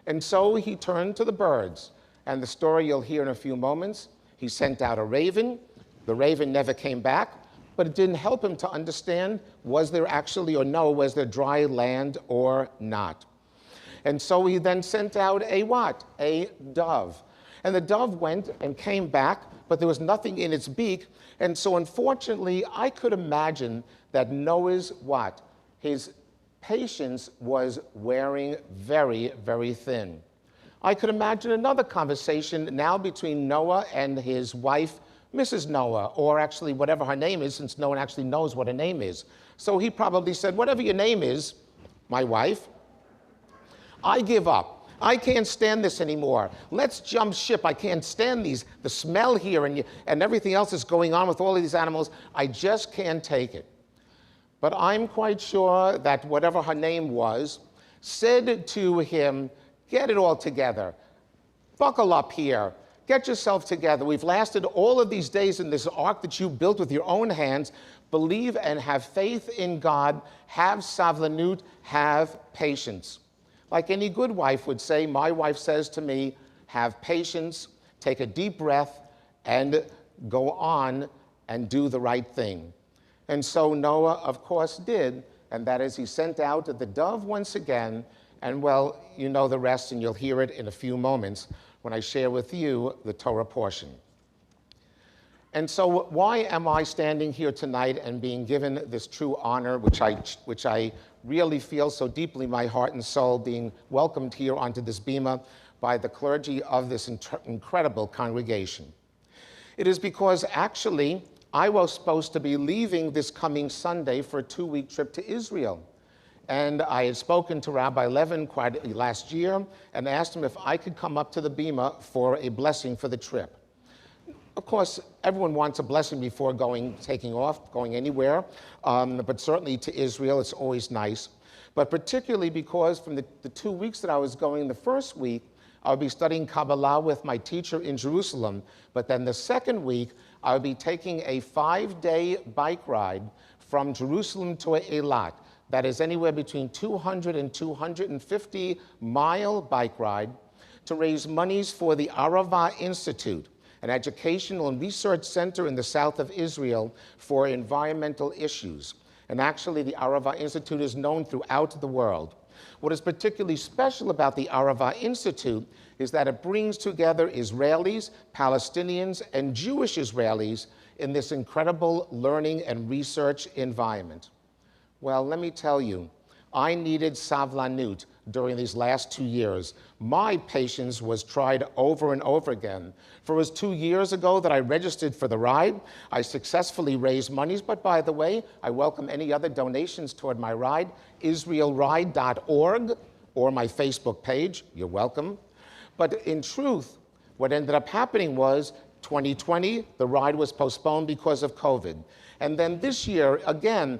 [SPEAKER 5] And so he turned to the birds. And the story you'll hear in a few moments, he sent out a raven. The raven never came back. But it didn't help him to understand, was there actually or no, was there dry land or not? And so he then sent out a what? A dove. And the dove went and came back, but there was nothing in its beak. And so unfortunately, I could imagine that Noah's what? His patience was wearing very, very thin. I could imagine another conversation now between Noah and his wife, Mrs. Noah, or actually whatever her name is, since no one actually knows what her name is. So he probably said, whatever your name is, my wife, I give up. I can't stand this anymore. Let's jump ship. I can't stand the smell here and everything else that's going on with all of these animals. I just can't take it. But I'm quite sure that whatever her name was said to him, get it all together. Buckle up here. Get yourself together. We've lasted all of these days in this ark that you built with your own hands. Believe and have faith in God. Have savlanut. Have patience. Like any good wife would say, my wife says to me, have patience, take a deep breath, and go on and do the right thing. And so Noah, of course, did, and that is he sent out the dove once again, and well, you know the rest, and you'll hear it in a few moments when I share with you the Torah portion. And so why am I standing here tonight and being given this true honor, which I really feel so deeply in my heart and soul, being welcomed here onto this bima by the clergy of this incredible congregation? It is because actually I was supposed to be leaving this coming Sunday for a 2-week trip to Israel. And I had spoken to Rabbi Levin last year and asked him if I could come up to the bima for a blessing for the trip. Of course, everyone wants a blessing before taking off, going anywhere, but certainly to Israel, it's always nice. But particularly because from the 2 weeks that I was going, the first week, I would be studying Kabbalah with my teacher in Jerusalem, but then the second week, I would be taking a 5-day bike ride from Jerusalem to Eilat. That is anywhere between 200 and 250-mile bike ride to raise monies for the Arava Institute, an educational and research center in the south of Israel for environmental issues. And actually, the Arava Institute is known throughout the world. What is particularly special about the Arava Institute is that it brings together Israelis, Palestinians, and Jewish Israelis in this incredible learning and research environment. Well, let me tell you, I needed savlanut during these last 2 years. My patience was tried over and over again. For it was 2 years ago that I registered for the ride. I successfully raised monies, but by the way, I welcome any other donations toward my ride, israelride.org, or my Facebook page. You're welcome. But in truth, what ended up happening was 2020, the ride was postponed because of COVID. And then this year, again,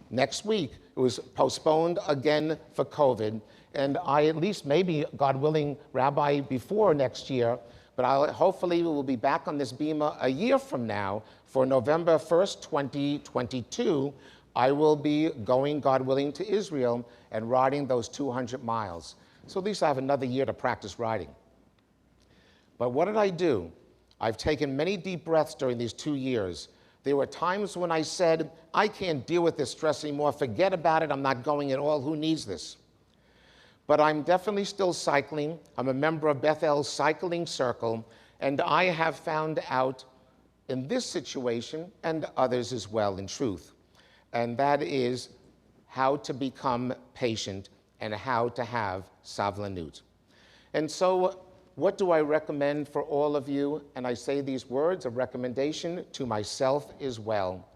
[SPEAKER 5] next week, it was postponed again for COVID. And I at least, maybe, God willing, Rabbi, before next year, but hopefully we will be back on this bima a year from now for November 1st, 2022. I will be going, God willing, to Israel and riding those 200 miles. So at least I have another year to practice riding. But what did I do? I've taken many deep breaths during these 2 years. There were times when I said, I can't deal with this stress anymore. Forget about it. I'm not going at all. Who needs this? But I'm definitely still cycling. I'm a member of Bethel's cycling circle, and I have found out in this situation, and others as well, in truth, and that is how to become patient and how to have savlanut. And so what do I recommend for all of you? And I say these words of recommendation to myself as well.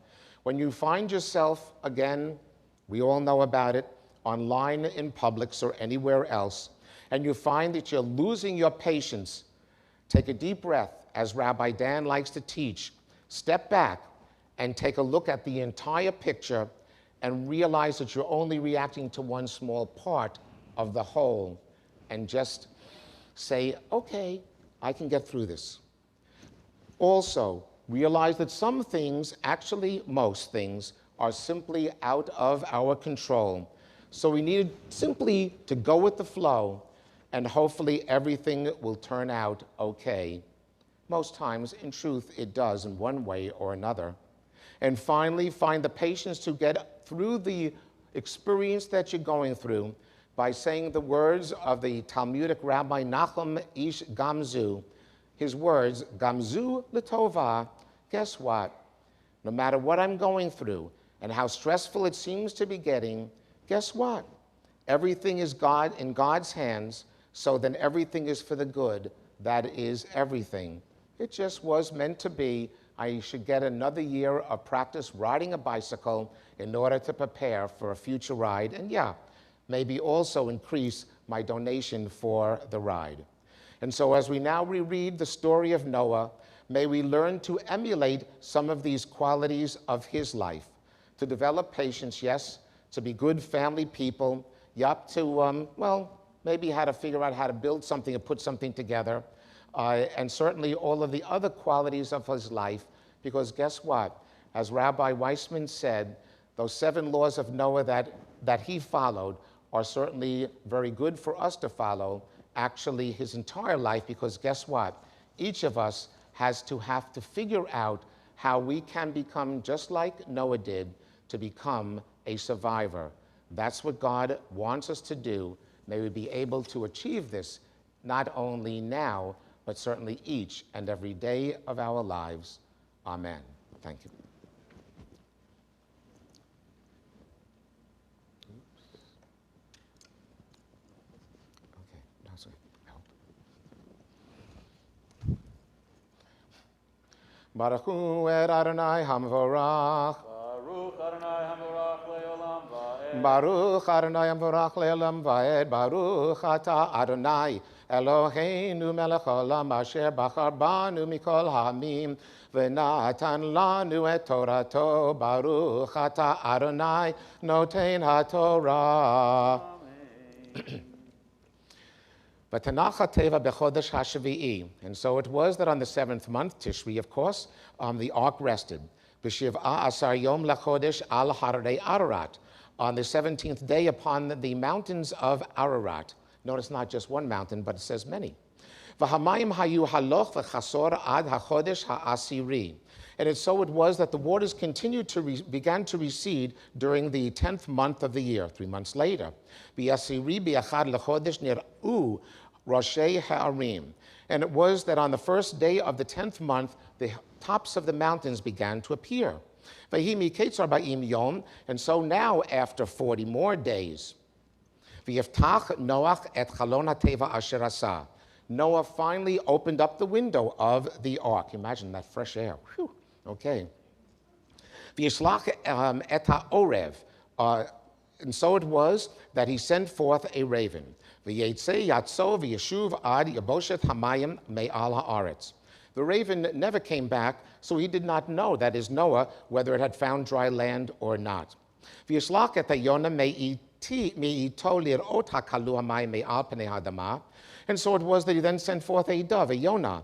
[SPEAKER 5] When you find yourself, again, we all know about it, online in Publix or anywhere else, and you find that you're losing your patience, take a deep breath, as Rabbi Dan likes to teach. Step back and take a look at the entire picture and realize that you're only reacting to one small part of the whole, and just say, okay, I can get through this. Also, realize that some things, actually most things, are simply out of our control. So we need simply to go with the flow, and hopefully everything will turn out okay. Most times, in truth, it does in one way or another. And finally, find the patience to get through the experience that you're going through by saying the words of the Talmudic Rabbi Nachum Ish Gamzu. His words, Gamzu L'tova, guess what? No matter what I'm going through and how stressful it seems to be getting, guess what? Everything is God in God's hands, so then everything is for the good. That is everything. It just was meant to be. I should get another year of practice riding a bicycle in order to prepare for a future ride, and yeah, maybe also increase my donation for the ride. And so as we now reread the story of Noah, may we learn to emulate some of these qualities of his life, to develop patience, yes, to be good family people, yup, to, well, maybe how to figure out how to build something or put something together, and certainly all of the other qualities of his life, because guess what? As Rabbi Weissman said, those 7 laws of Noah that he followed are certainly very good for us to follow, actually his entire life, because guess what? Each of us have to figure out how we can become just like Noah did, to become a survivor. That's what God wants us to do. May we be able to achieve this, not only now, but certainly each and every day of our lives. Amen. Thank you. Okay, that's it. Help. Baruch Hu Adonai Hamvorach.
[SPEAKER 2] Baruch Adonai Hamorach Le'olam Va'ed.
[SPEAKER 5] Baruch Adonai Hamvorach Le'olam Va'ed. Baruch Ata Adonai Eloheinu melech haolam asher bachar banu mikol ha'amim v'natan lanu et Torato. Baruch Ata Adonai noten haTorah. V'tanach ha'teva b'chodesh ha'shvi'i. And so it was that on the 7th month, Tishri, of course, the ark rested. B'shiv'a asar yom lachodesh al harei Ararat, on the 17th day upon the mountains of Ararat. Notice not just one mountain, but it says many. V'hamayim hayu haloch v'chasor ad hachodesh ha'asiri. And so it was that the waters continued began to recede during the 10th month of the year, 3 months later. V'yasiri bi'achad lechodesh nir'u roshei ha'arim. And it was that on the first day of the 10th month, the tops of the mountains began to appear. And so now, after 40 more days, Noah finally opened up the window of the ark. Imagine that fresh air. Whew. Okay. And so it was that he sent forth a raven. The raven never came back, so he did not know, that is Noah, whether it had found dry land or not. And so it was that he then sent forth a dove, a Yonah,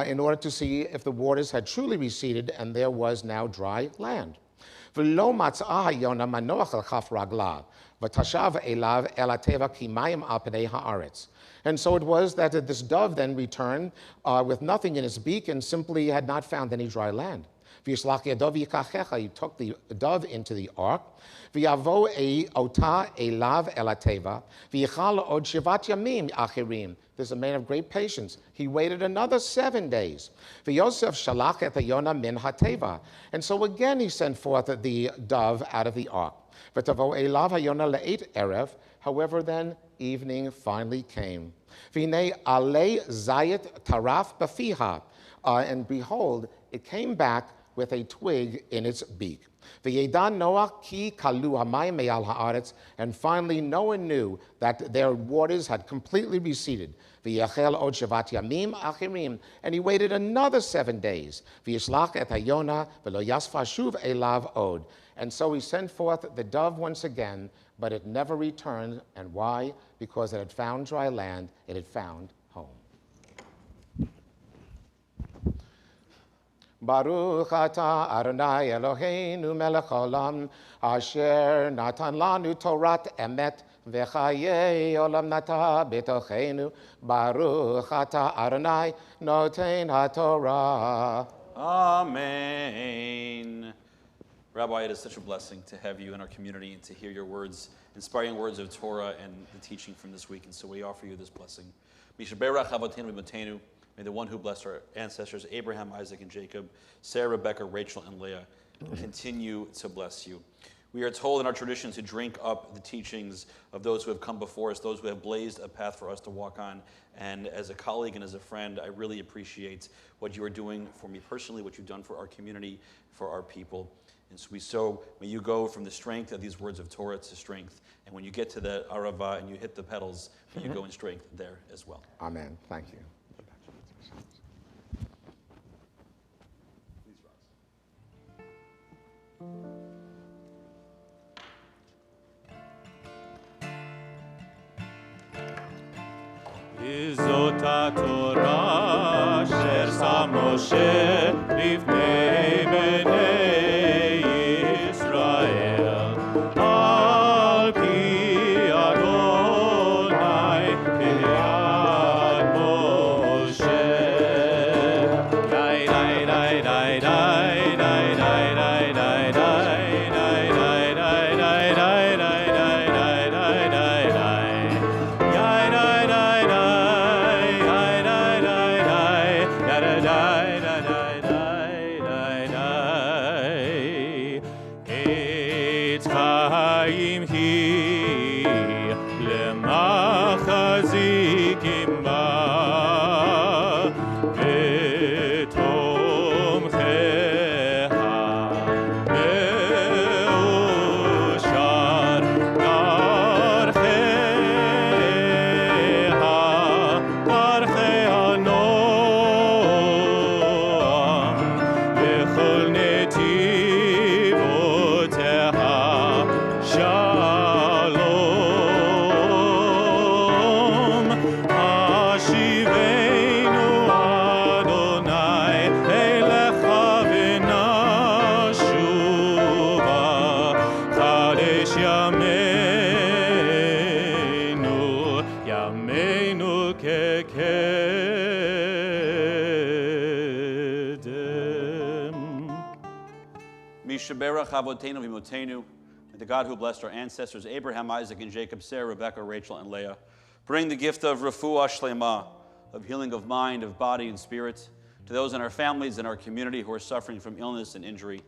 [SPEAKER 5] in order to see if the waters had truly receded and there was now dry land. And so it was that this dove then returned with nothing in its beak and simply had not found any dry land. He took the dove into the ark. There's a man of great patience. He waited another 7 days. And so again he sent forth the dove out of the ark. However, then evening finally came. And behold, it came back with a twig in its beak. And finally Noah knew that their waters had completely receded. And he waited another 7 days. And so he sent forth the dove once again, but it never returned. And why? Because it had found dry land, it had found home. Baruch atah Adonai Eloheinu melech haolam, asher natan lanu Torat emet v'chayei olam nata b'tochenu. Baruch atah Adonai noten haTorah.
[SPEAKER 2] Amen. Rabbi, it is such a blessing to have you in our community and to hear your words, inspiring words of Torah and the teaching from this week. And so we offer you this blessing. Mishaberach avotenu v'matenu. May the one who blessed our ancestors, Abraham, Isaac, and Jacob, Sarah, Rebecca, Rachel, and Leah, continue to bless you. We are told in our tradition to drink up the teachings of those who have come before us, those who have blazed a path for us to walk on. And as a colleague and as a friend, I really appreciate what you are doing for me personally, what you've done for our community, for our people. And so may you go from the strength of these words of Torah to strength. And when you get to the Arava and you hit the pedals, may you go in strength there as well.
[SPEAKER 5] Amen. Thank you.
[SPEAKER 1] זאת התורה אשר שם משה לפני בני ישראל, על פי אדוני כיד משה. די די די די די די די די Shalom,
[SPEAKER 2] Mishaberach Avotenu Vimotenu, and the God who blessed our ancestors, Abraham, Isaac, and Jacob, Sarah, Rebekah, Rachel, and Leah, bring the gift of refuah shlema, of healing of mind, of body, and spirit, to those in our families and our community who are suffering from illness and injury.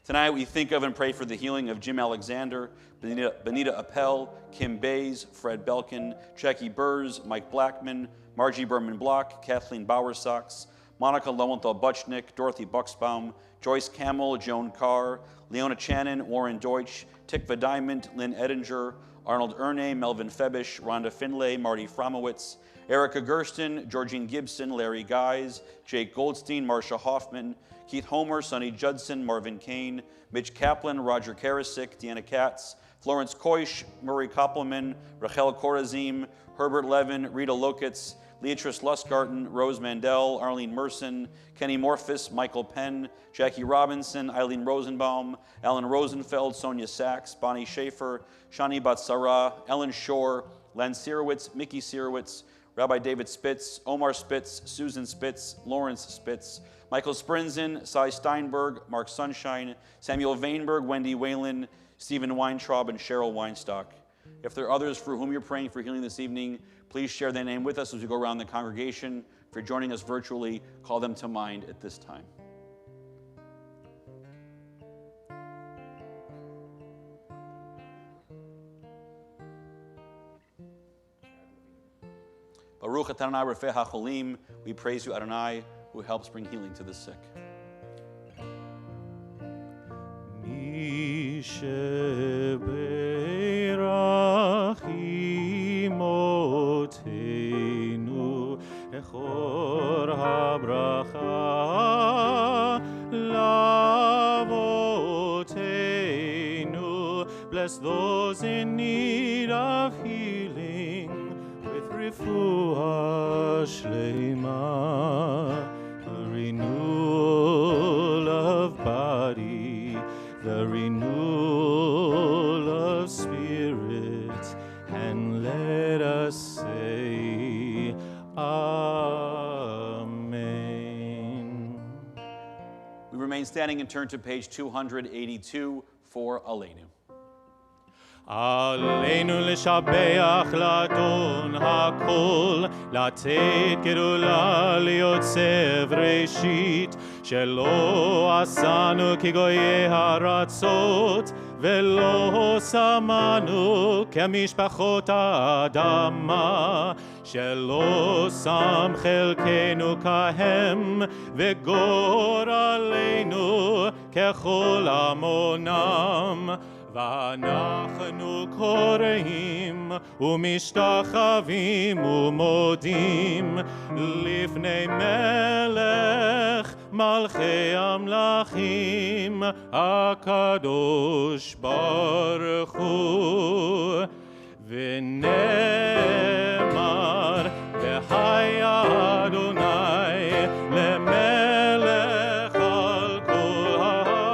[SPEAKER 2] Tonight we think of and pray for the healing of Jim Alexander, Benita Appel, Kim Bays, Fred Belkin, Jackie Burrs, Mike Blackman, Margie Berman Block, Kathleen Bowersox, Monica Lowenthal Butchnick, Dorothy Buxbaum, Joyce Camel, Joan Carr, Leona Channon, Warren Deutsch, Tikva Diamond, Lynn Edinger, Arnold Erne, Melvin Febish, Rhonda Finlay, Marty Fromowitz, Erica Gersten, Georgine Gibson, Larry Guys, Jake Goldstein, Marsha Hoffman, Keith Homer, Sonny Judson, Marvin Kane, Mitch Kaplan, Roger Karasik, Deanna Katz, Florence Koish, Murray Koppelman, Rachel Korazim, Herbert Levin, Rita Lokitz, Leatrice Lustgarten, Rose Mandel, Arlene Merson, Kenny Morphus, Michael Penn, Jackie Robinson, Eileen Rosenbaum, Alan Rosenfeld, Sonia Sachs, Bonnie Schaefer, Shani Batsara, Ellen Shore, Len Sirowitz, Mickey Sirowitz, Rabbi David Spitz, Omar Spitz, Susan Spitz, Lawrence Spitz, Michael Sprinzen, Cy Steinberg, Mark Sunshine, Samuel Vainberg, Wendy Whalen, Stephen Weintraub, and Cheryl Weinstock. If there are others for whom you're praying for healing this evening, please share their name with us as we go around the congregation. If you're joining us virtually, call them to mind at this time. Baruch Adonai Rafeh HaCholim, we praise you, Adonai, who helps bring healing to the sick.
[SPEAKER 1] Echor habracha lavotenu. Bless those in need of healing with refuah shlema, the renewal of body, the renewal of spirit, and let us say, Amen.
[SPEAKER 2] We remain standing and turn to page 282 for Aleinu.
[SPEAKER 1] עלינו לשבח לאדון הכל, לתת גדולה ליוצא ראשית, שלא עשנו כגויי הארצות, ולא שמנו כמשפחות האדמה, שלא שם חלקנו כהם, וגורלנו ככל עמונם. ואנחנו קוראים ומשתחווים ומודים לפני מלך מלכי המלכים הקדוש ברוך הוא. ונאמר והיה אדוני למלך על כל הארץ.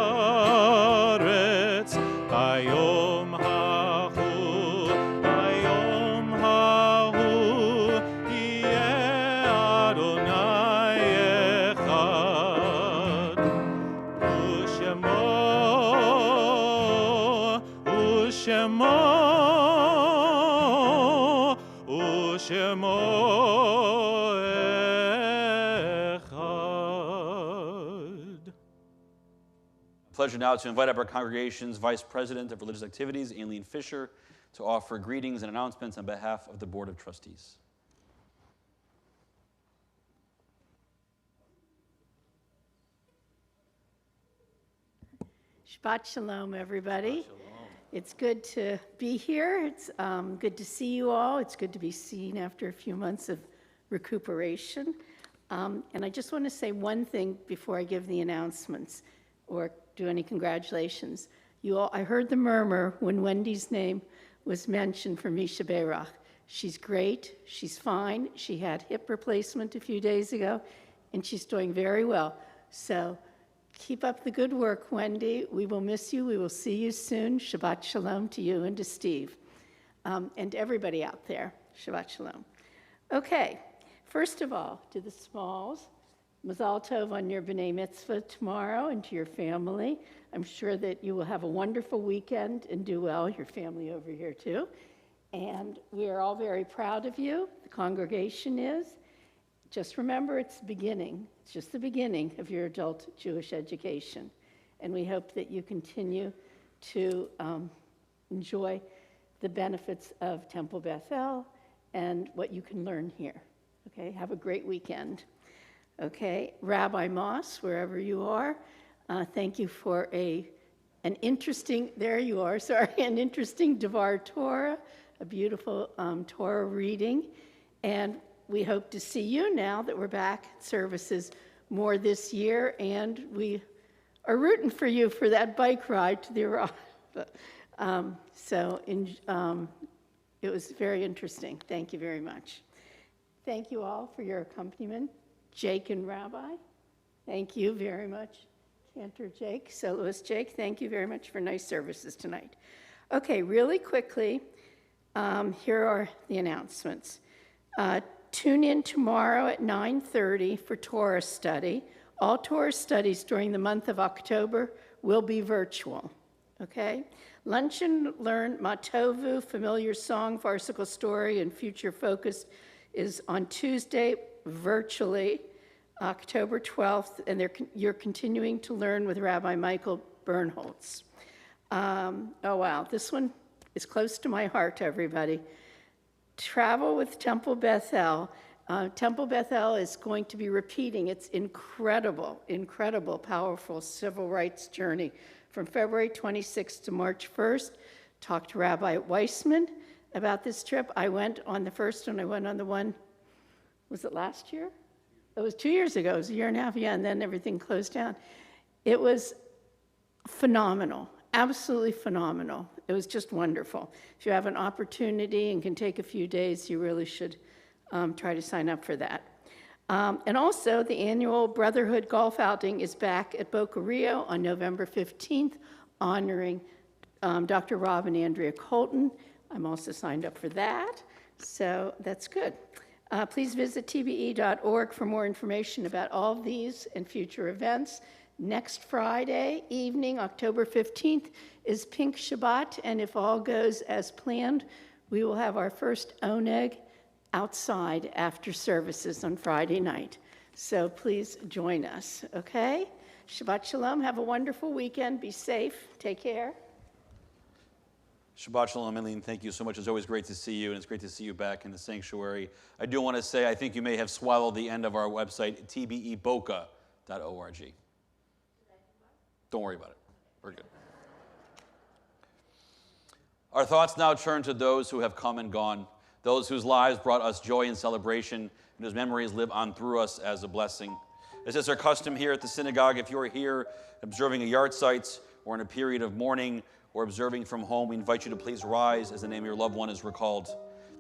[SPEAKER 1] ביום ההוא יהיה אדוני אחד, ושמו אחד.
[SPEAKER 2] Pleasure now to invite up our congregation's Vice President of Religious Activities, Aileen Fisher, to offer greetings and announcements on behalf of the Board of Trustees.
[SPEAKER 6] Shabbat Shalom, everybody. It's good to be here. It's good to see you all. It's good to be seen after a few months of recuperation. And I just want to say one thing before I give the announcements or do any congratulations. I heard the murmur when Wendy's name was mentioned for Misha Berach. She's great. She's fine. She had hip replacement a few days ago, and she's doing very well. So keep up the good work, Wendy. We will miss you. We will see you soon. Shabbat Shalom to you and to Steve. And everybody out there. Shabbat Shalom. Okay. First of all, to the smalls, Mazal Tov on your B'nai Mitzvah tomorrow, and to your family. I'm sure that you will have a wonderful weekend and do well, your family over here too. And we are all very proud of you. The congregation is. Just remember, it's the beginning. It's just the beginning of your adult Jewish education. And we hope that you continue to enjoy the benefits of Temple Bethel and what you can learn here. Okay, have a great weekend. Okay, Rabbi Moss, wherever you are, thank you for an interesting, there you are, sorry, an interesting Dvar Torah, a beautiful Torah reading. And we hope to see you now that we're back at services more this year, and we are rooting for you for that bike ride to the Iraq. It was very interesting. Thank you very much. Thank you all for your accompaniment. Jake and Rabbi, thank you very much. Cantor Jake, soloist Jake, thank you very much for nice services tonight. Okay, really quickly, here are the announcements. Tune in tomorrow at 9:30 for Torah study. All Torah studies during the month of October will be virtual, okay? Lunch and Learn Matovu, familiar song, farcical story, and future focus is on Tuesday virtually, October 12th, and you're continuing to learn with Rabbi Michael Bernholtz. Oh wow, this one is close to my heart, everybody. Travel with Temple Bethel. Temple Bethel is going to be repeating its incredible, powerful civil rights journey from February 26th to March 1st. Talked to Rabbi Weissman about this trip. I went on the first one. I went on the one, was it last year? It was 2 years ago. It was a year and a half, yeah, and then everything closed down. It was phenomenal, absolutely phenomenal. It was just wonderful. If you have an opportunity and can take a few days, you really should try to sign up for that. And also, the annual Brotherhood Golf Outing is back at Boca Rio on November 15th, honoring Dr. Rob and Andrea Colton. I'm also signed up for that, so that's good. Please visit tbe.org for more information about all of these and future events. Next Friday evening, October 15th, is Pink Shabbat, and if all goes as planned, we will have our first oneg outside after services on Friday night. So please join us, okay? Shabbat Shalom. Have a wonderful weekend. Be safe. Take care.
[SPEAKER 2] Shabbat Shalom, Eileen. Thank you so much. It's always great to see you, and it's great to see you back in the sanctuary. I do want to say, I think you may have swallowed the end of our website, tbeboca.org. Don't worry about it. We're good. Our thoughts now turn to those who have come and gone, those whose lives brought us joy and celebration, and whose memories live on through us as a blessing. As is our custom here at the synagogue, if you are here observing a yard sites or in a period of mourning or observing from home, we invite you to please rise as the name of your loved one is recalled.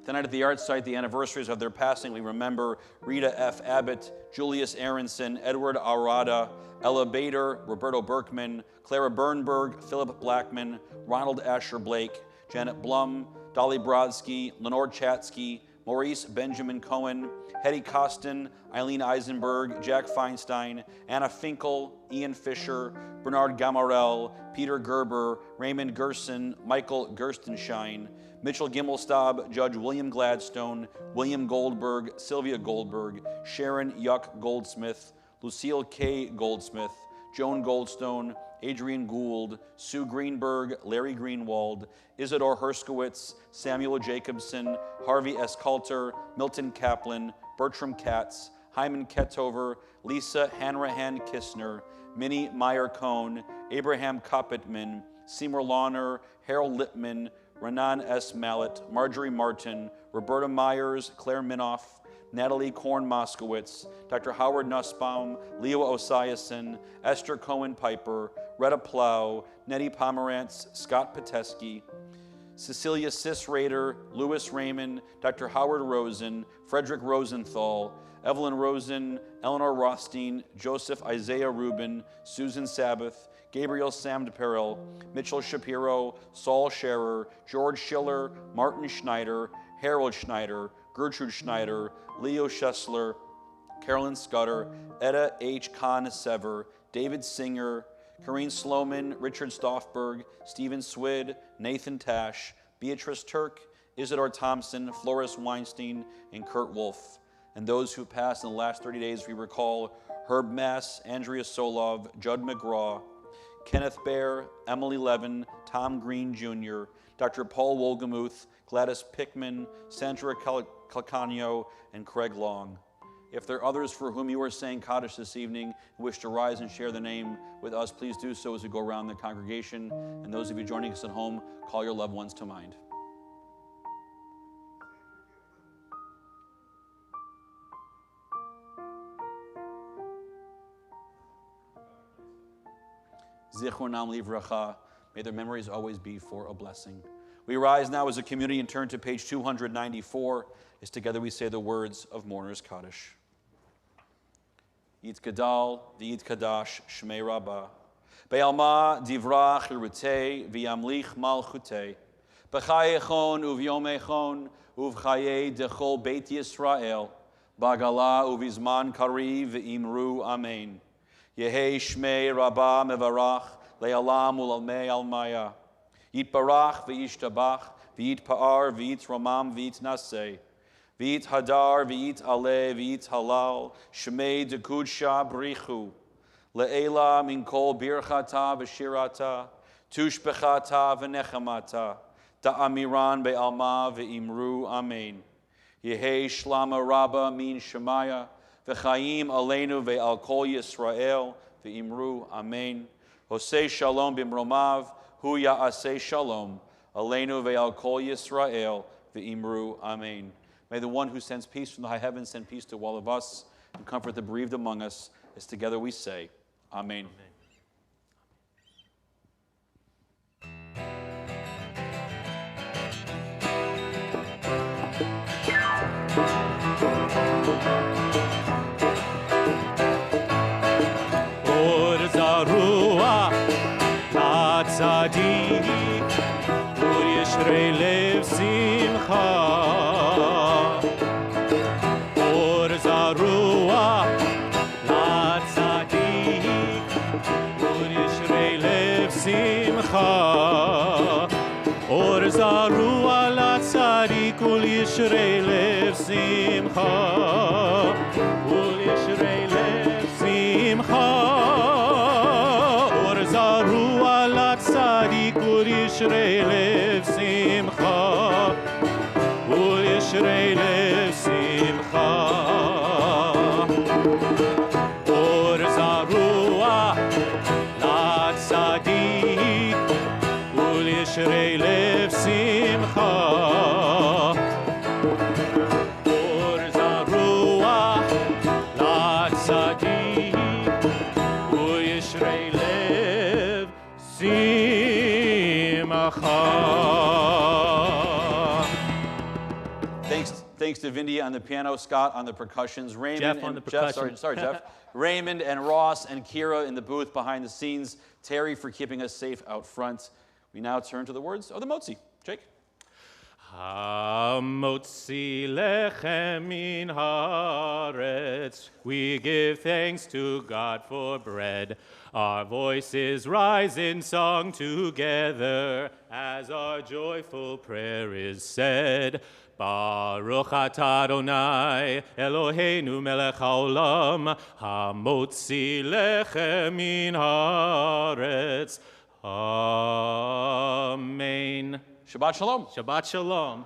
[SPEAKER 2] Tonight at the yard site, the anniversaries of their passing, we remember Rita F. Abbott, Julius Aronson, Edward Arada, Ella Bader, Roberto Berkman, Clara Bernberg, Philip Blackman, Ronald Asher Blake, Janet Blum, Dolly Brodsky, Lenore Chatsky, Maurice Benjamin Cohen, Hetty Costin, Eileen Eisenberg, Jack Feinstein, Anna Finkel, Ian Fisher, Bernard Gamarel, Peter Gerber, Raymond Gerson, Michael Gerstenshine, Mitchell Gimmelstab, Judge William Gladstone, William Goldberg, Sylvia Goldberg, Sharon Yuck Goldsmith, Lucille K. Goldsmith, Joan Goldstone, Adrian Gould, Sue Greenberg, Larry Greenwald, Isidore Herskowitz, Samuel Jacobson, Harvey S. Coulter, Milton Kaplan, Bertram Katz, Hyman Ketover, Lisa Hanrahan Kistner, Minnie Meyer-Cohn, Abraham Kopitman, Seymour Launer, Harold Lippman, Renan S. Mallet, Marjorie Martin, Roberta Myers, Claire Minoff, Natalie Korn-Moskowitz, Dr. Howard Nussbaum, Leo Osiason, Esther Cohen-Piper, Retta Plow, Nettie Pomerantz, Scott Pateski, Cecilia Sis-Rader, Louis Raymond, Dr. Howard Rosen, Frederick Rosenthal, Evelyn Rosen, Eleanor Rothstein, Joseph Isaiah Rubin, Susan Sabbath, Gabriel Samdperel, Mitchell Shapiro, Saul Scherer, George Schiller, Martin Schneider, Harold Schneider, Gertrude Schneider, Leo Schessler, Carolyn Scudder, Etta H. Kahn-Sever, David Singer, Corrine Sloman, Richard Stoffberg, Stephen Swid, Nathan Tash, Beatrice Turk, Isidore Thompson, Floris Weinstein, and Kurt Wolf. And those who passed in the last 30 days, we recall Herb Mass, Andrea Solov, Judd McGraw, Kenneth Baer, Emily Levin, Tom Green Jr., Dr. Paul Wolgemuth, Gladys Pickman, Sandra Calcagno, and Craig Long. If there are others for whom you are saying Kaddish this evening who wish to rise and share the name with us, please do so as we go around the congregation. And those of you joining us at home, call your loved ones to mind. Zichronam livracha. May their memories always be for a blessing. We rise now as a community and turn to page 294 as together we say the words of Mourner's Kaddish. Yit Gadal, V'yit Kadash, Shmei Rabbah. Be'alma divrach l'rutei, v'yamlich malchutei. B'chayechon uvyomechon, uvchaye dechol Beit Yisrael. Bagala uvizman kari v'imru amen. Yehei Shmei Rabbah mevarach, le'alam u'lalmei almaya. Yit barach v'yishtabach, v'yit pa'ar, v'yit romam, v'yit naseh. V'yit hadar, v'yit aleh, v'yit halal, shmei dekudsha brichu. Le'ela min kol birchata v'shirata, tushbechata v'nechamata, da'amiran be'alma v'imru amen. Yehei shlama rabba min shemaya, v'chaim aleinu ve'al kol Yisrael, v'imru amen. Hosei shalom bimromav, hu ya'aseh shalom, aleinu ve'al kol Yisrael, v'imru amen. May the one who sends peace from the high heavens send peace to all of us and comfort the bereaved among us, as together we say, Amen.
[SPEAKER 1] Or zarua latzadik, or yishrei lev simcha. Or zaru ala tzadik ul yishrei lev simcha, ul yishrei lev simcha. Or zaru ala tzadik ul yishrei lev simcha, ul yishrei lev simcha. Or zaru ala tzadik Yishrei lev simcha, or zaruach latzadik, or Yishrei lev simcha.
[SPEAKER 2] Thanks to Vindy on the piano, Scott on the percussions, Raymond
[SPEAKER 3] Jeff
[SPEAKER 2] and
[SPEAKER 3] on the percussion.
[SPEAKER 2] Sorry, Jeff. Raymond and Ross and Kira in the booth behind the scenes. Terry for keeping us safe out front. We now turn to the words of the Motzi. Jake?
[SPEAKER 1] Hamotzi lechem min haaretz. We give thanks to God for bread. Our voices rise in song together as our joyful prayer is said. Baruch atah Adonai Eloheinu melech haolam, hamotzi lechem min haaretz. Amen.
[SPEAKER 2] Shabbat Shalom.
[SPEAKER 1] Shabbat Shalom.